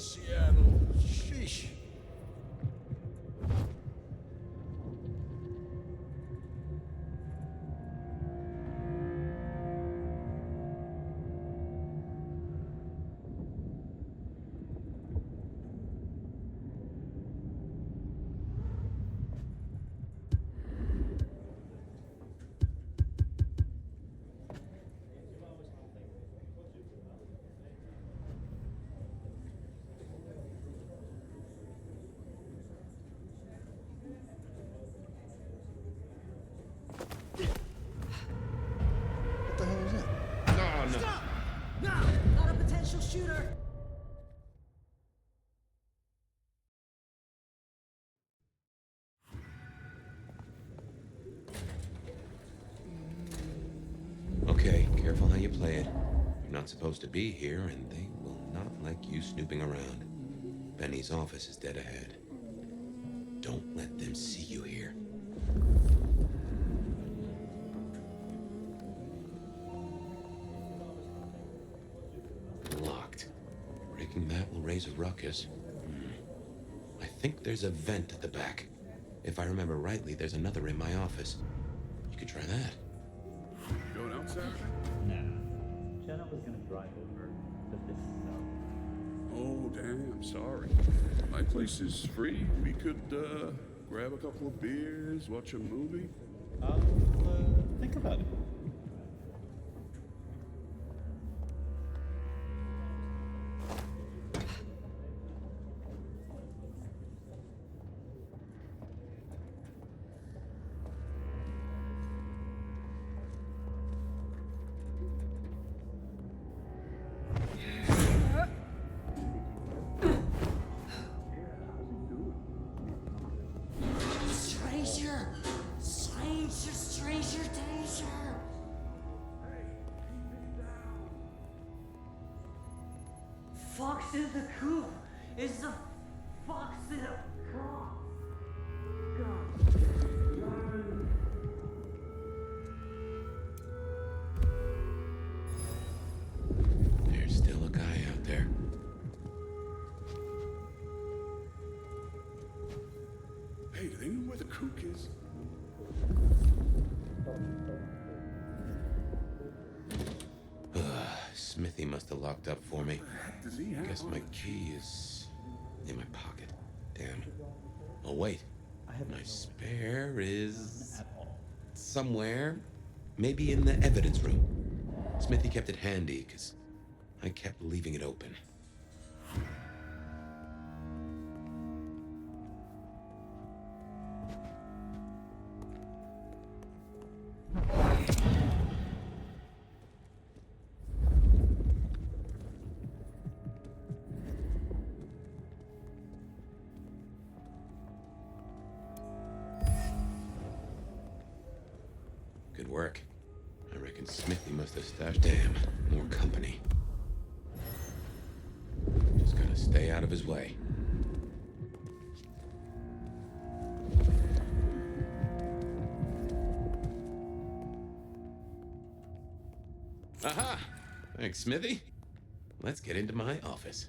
Seattle. Sheesh. What the hell is that? No, no. Stop! No! Not a potential shooter! Okay, careful how you play it. You're not supposed to be here, and they will not like you snooping around. Benny's office is dead ahead. Don't let them see you here. Locked. Breaking that will raise a ruckus. I think there's a vent at the back. If I remember rightly, there's another in my office. You could try that. Going out Saturday? Nah. Jenna was gonna drive over, but this is out. Oh, damn, sorry. My place is free. We could, grab a couple of beers, watch a movie. Think about it. Stranger! Stranger, stranger, danger! Fox in the coop is the fox in the coop. There's still a guy out there. Hey, do they know where the kook is? Smithy must have locked up for me. Does he have Guess my key is in my pocket. Damn. Oh, wait. My spare is somewhere. Maybe in the evidence room. Smithy kept it handy, because I kept leaving it open. Good work. I reckon Smithy must have stashed. Damn, more company. Just gotta stay out of his way. Aha! Thanks, Smithy. Let's get into my office.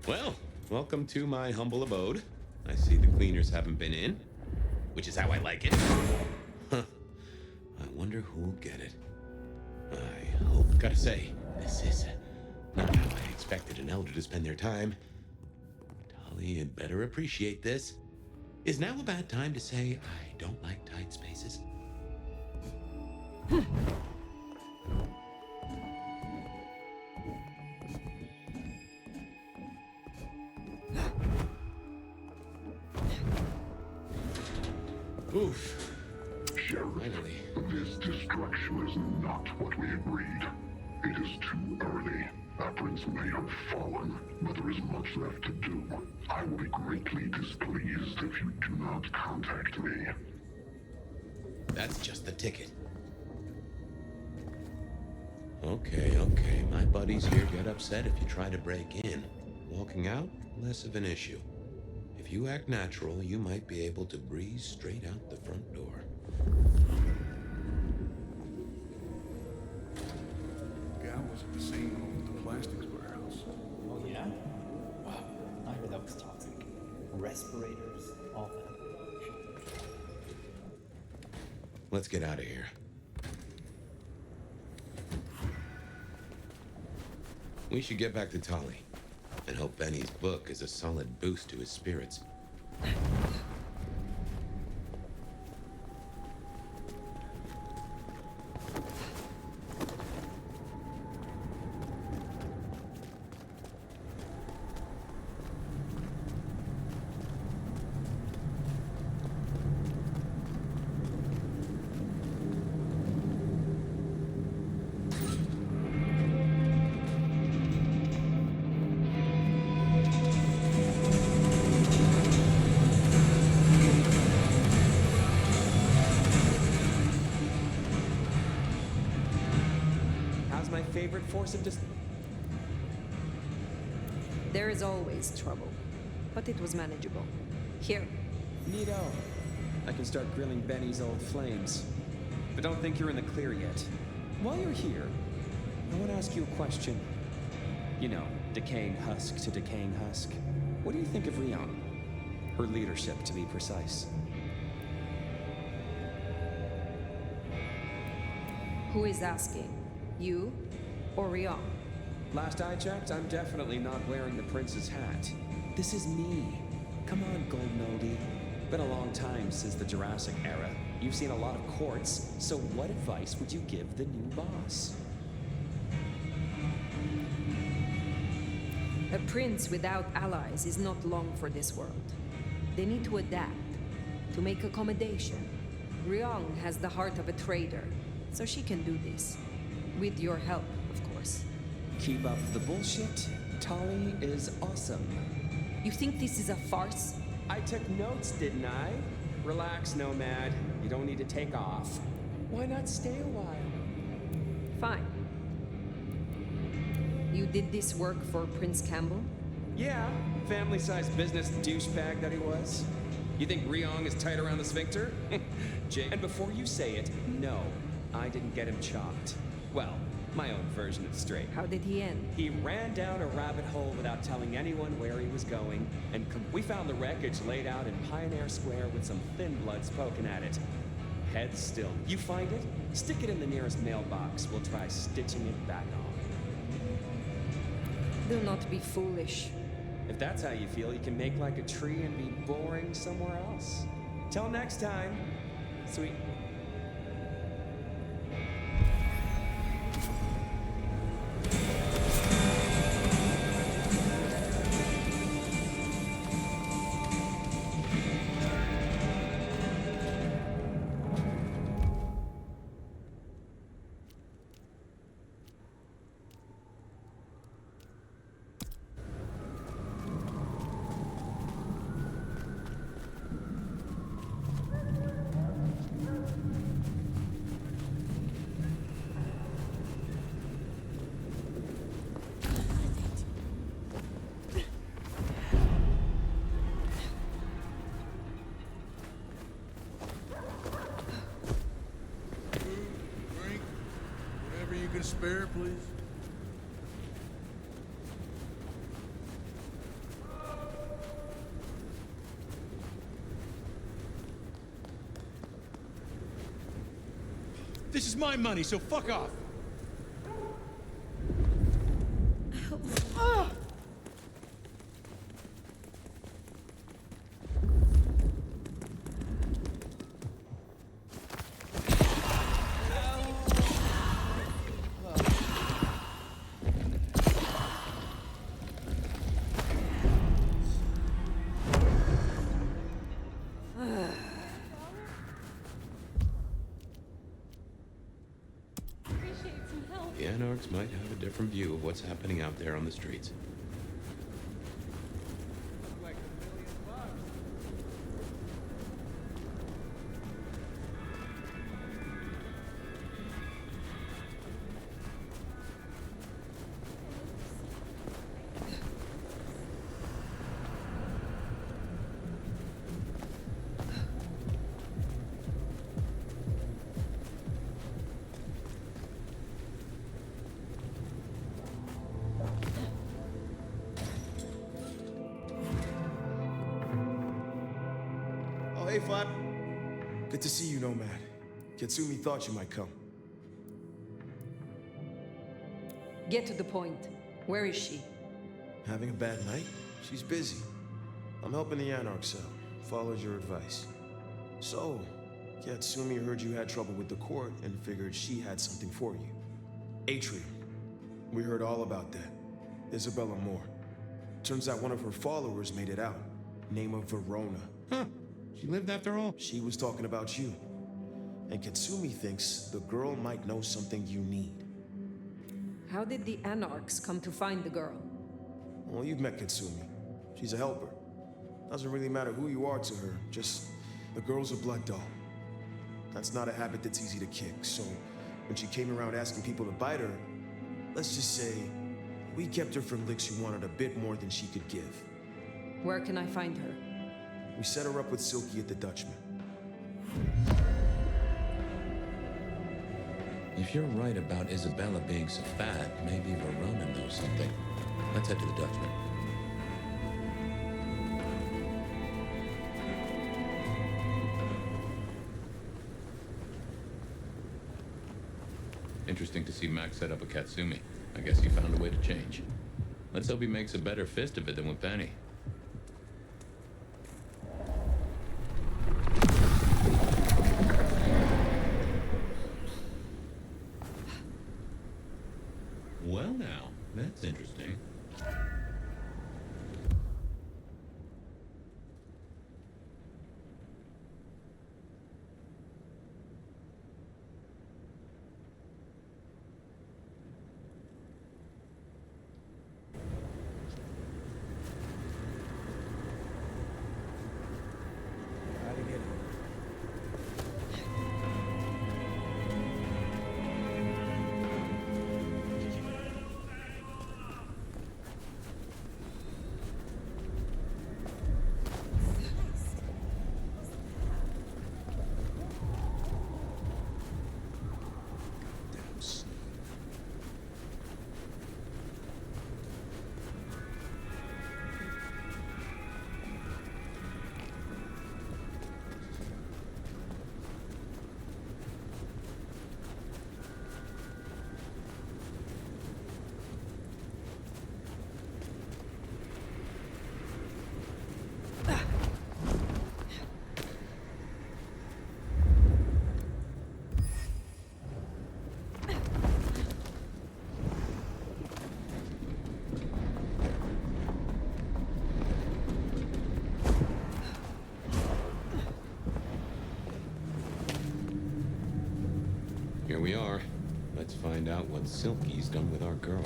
Well, welcome to my humble abode. I see the cleaners haven't been in, which is how I like it. Huh. I wonder who'll get it. I hope. Gotta say, this is not how I expected an elder to spend their time. Tali had better appreciate this. Is now a bad time to say I don't like tight spaces? Oof. Sheriff, Finally. this destruction is not what we agreed. It is too early. Our prince may have fallen, but there is much left to do. I will be greatly displeased if you do not contact me. That's just the ticket. Okay. My buddies here get upset if you try to break in. Walking out, less of an issue. If you act natural, you might be able to breeze straight out the front door. Gal was at the same home with the plastics warehouse. Oh, yeah? Wow. I heard that was toxic. Respirators, all that. Let's get out of here. We should get back to Tali and hope Benny's book is a solid boost to his spirits. Favorite force of There is always trouble, but it was manageable. Here. Neato. I can start grilling Benny's old flames. But don't think you're in the clear yet. While you're here, I want to ask you a question. You know, decaying husk to decaying husk. What do you think of Rion? Her leadership, to be precise. Who is asking? You or Rion? Last I checked, I'm definitely not wearing the prince's hat. This is me. Come on, Golden Oldie. Been a long time since the Jurassic era. You've seen a lot of courts, so what advice would you give the new boss? A prince without allies is not long for this world. They need to adapt, to make accommodation. Rion has the heart of a trader, so she can do this. With your help, of course. Keep up the bullshit. Tali is awesome. You think this is a farce? I took notes, didn't I? Relax, Nomad. You don't need to take off. Why not stay a while? Fine. You did this work for Prince Campbell? Yeah, family-sized business douchebag that he was. You think Rion is tight around the sphincter? And before you say it, no, I didn't get him chopped. Well, my own version of straight. How did he end? He ran down a rabbit hole without telling anyone where he was going, and we found the wreckage laid out in Pioneer Square with some thin bloods poking at it. Head still. You find it? Stick it in the nearest mailbox. We'll try stitching it back on. Do not be foolish. If that's how you feel, you can make like a tree and be boring somewhere else. Till next time. Sweet. Spare, please. This is my money, so fuck off. The Anarchs might have a different view of what's happening out there on the streets. Oh, hey, Flap. Good to see you, Nomad. Katsumi thought you might come. Get to the point. Where is she? Having a bad night? She's busy. I'm helping the Anarchs out. Followed your advice. So, Katsumi heard you had trouble with the court and figured she had something for you. Atrium. We heard all about that. Isabella Moore. Turns out one of her followers made it out. Name of Verona. Huh. She lived after all? She was talking about you. And Katsumi thinks the girl might know something you need. How did the Anarchs come to find the girl? Well, you've met Katsumi. She's a helper. Doesn't really matter who you are to her, just the girl's a blood doll. That's not a habit that's easy to kick, so when she came around asking people to bite her, let's just say, we kept her for licks who wanted a bit more than she could give. Where can I find her? We set her up with Silky at the Dutchman. If you're right about Isabella being so fat, maybe Verona knows something. Let's head to the Dutchman. Interesting to see Max set up a Katsumi. I guess he found a way to change. Let's hope he makes a better fist of it than with Penny. Well now, that's interesting. Here we are. Let's find out what Silky's done with our girl.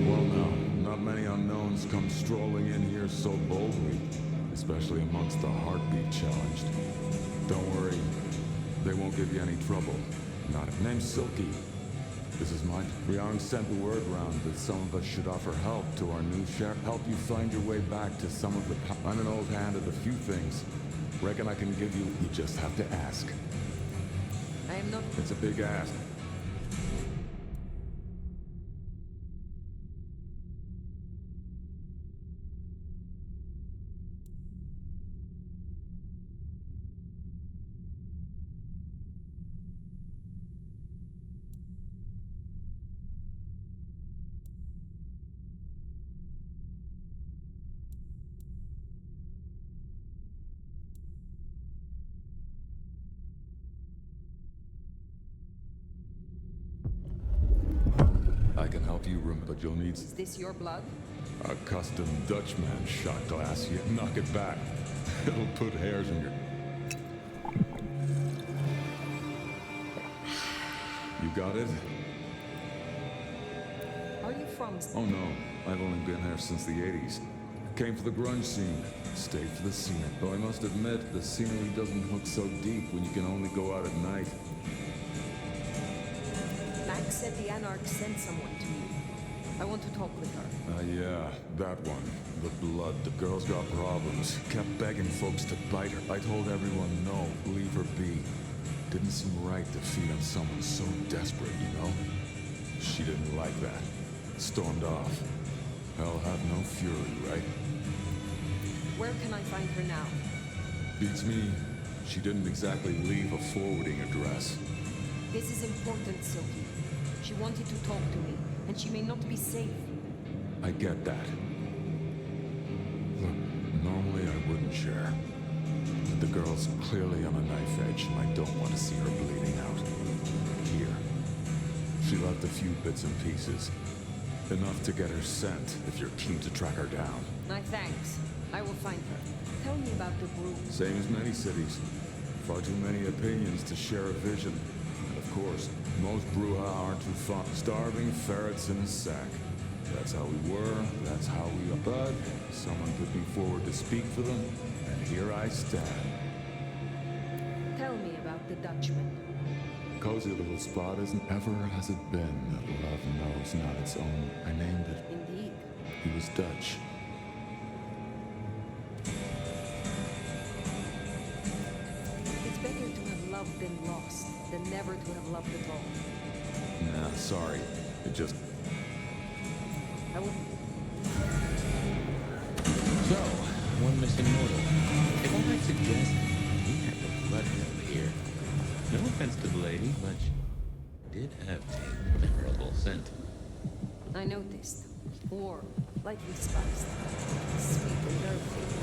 Well, no. Not many unknowns come strolling in here so boldly, especially amongst the heartbeat challenged. Don't worry. They won't give you any trouble. Not if name's Silky. This is mine. Riang sent the word round that some of us should offer help to our new sheriff. Help you find your way back to some of the I'm an old hand at a few things. Reckon I can give you just have to ask. I am I'm not... It's a big ask. I can help you, but you'll need Is this your blood? a custom Dutchman shot glass. You knock it back. It'll put hairs in your... You got it? Are you from... Oh no, I've only been here since the 80s. Came for the grunge scene, stayed for the scenery. Though I must admit, the scenery doesn't hook so deep when you can only go out at night. Max said the Anarch sent someone to you. I want to talk with her. Yeah, that one. The blood. The girl's got problems. Kept begging folks to bite her. I told everyone no, leave her be. Didn't seem right to feed on someone so desperate, you know? She didn't like that. Stormed off. Hell have no fury, right? Where can I find her now? Beats me. She didn't exactly leave a forwarding address. This is important, Silky. She wanted to talk to me, and she may not be safe. I get that. Look, normally I wouldn't share. But the girl's clearly on a knife edge, and I don't want to see her bleeding out. Here. She left a few bits and pieces. Enough to get her sent, if you're keen to track her down. My thanks. I will find her. Tell me about the brew. Same as many cities. Far too many opinions to share a vision. And of course, most Bruja aren't too fun. Starving ferrets in a sack. That's how we were, that's how we are. But someone put me forward to speak for them, and here I stand. Tell me about the Dutchman. Cozy little spot isn't ever has it been that love knows not its own. I named it. Indeed. He was Dutch. It's better to have loved than lost, than never to have loved at all. Nah, sorry. It just... I will... So, one missing mortal. If I might suggest, we have the blood hell here. No offense to the lady, but she did have a memorable scent. I noticed. Warm, lightly spiced. Sweet and earthy.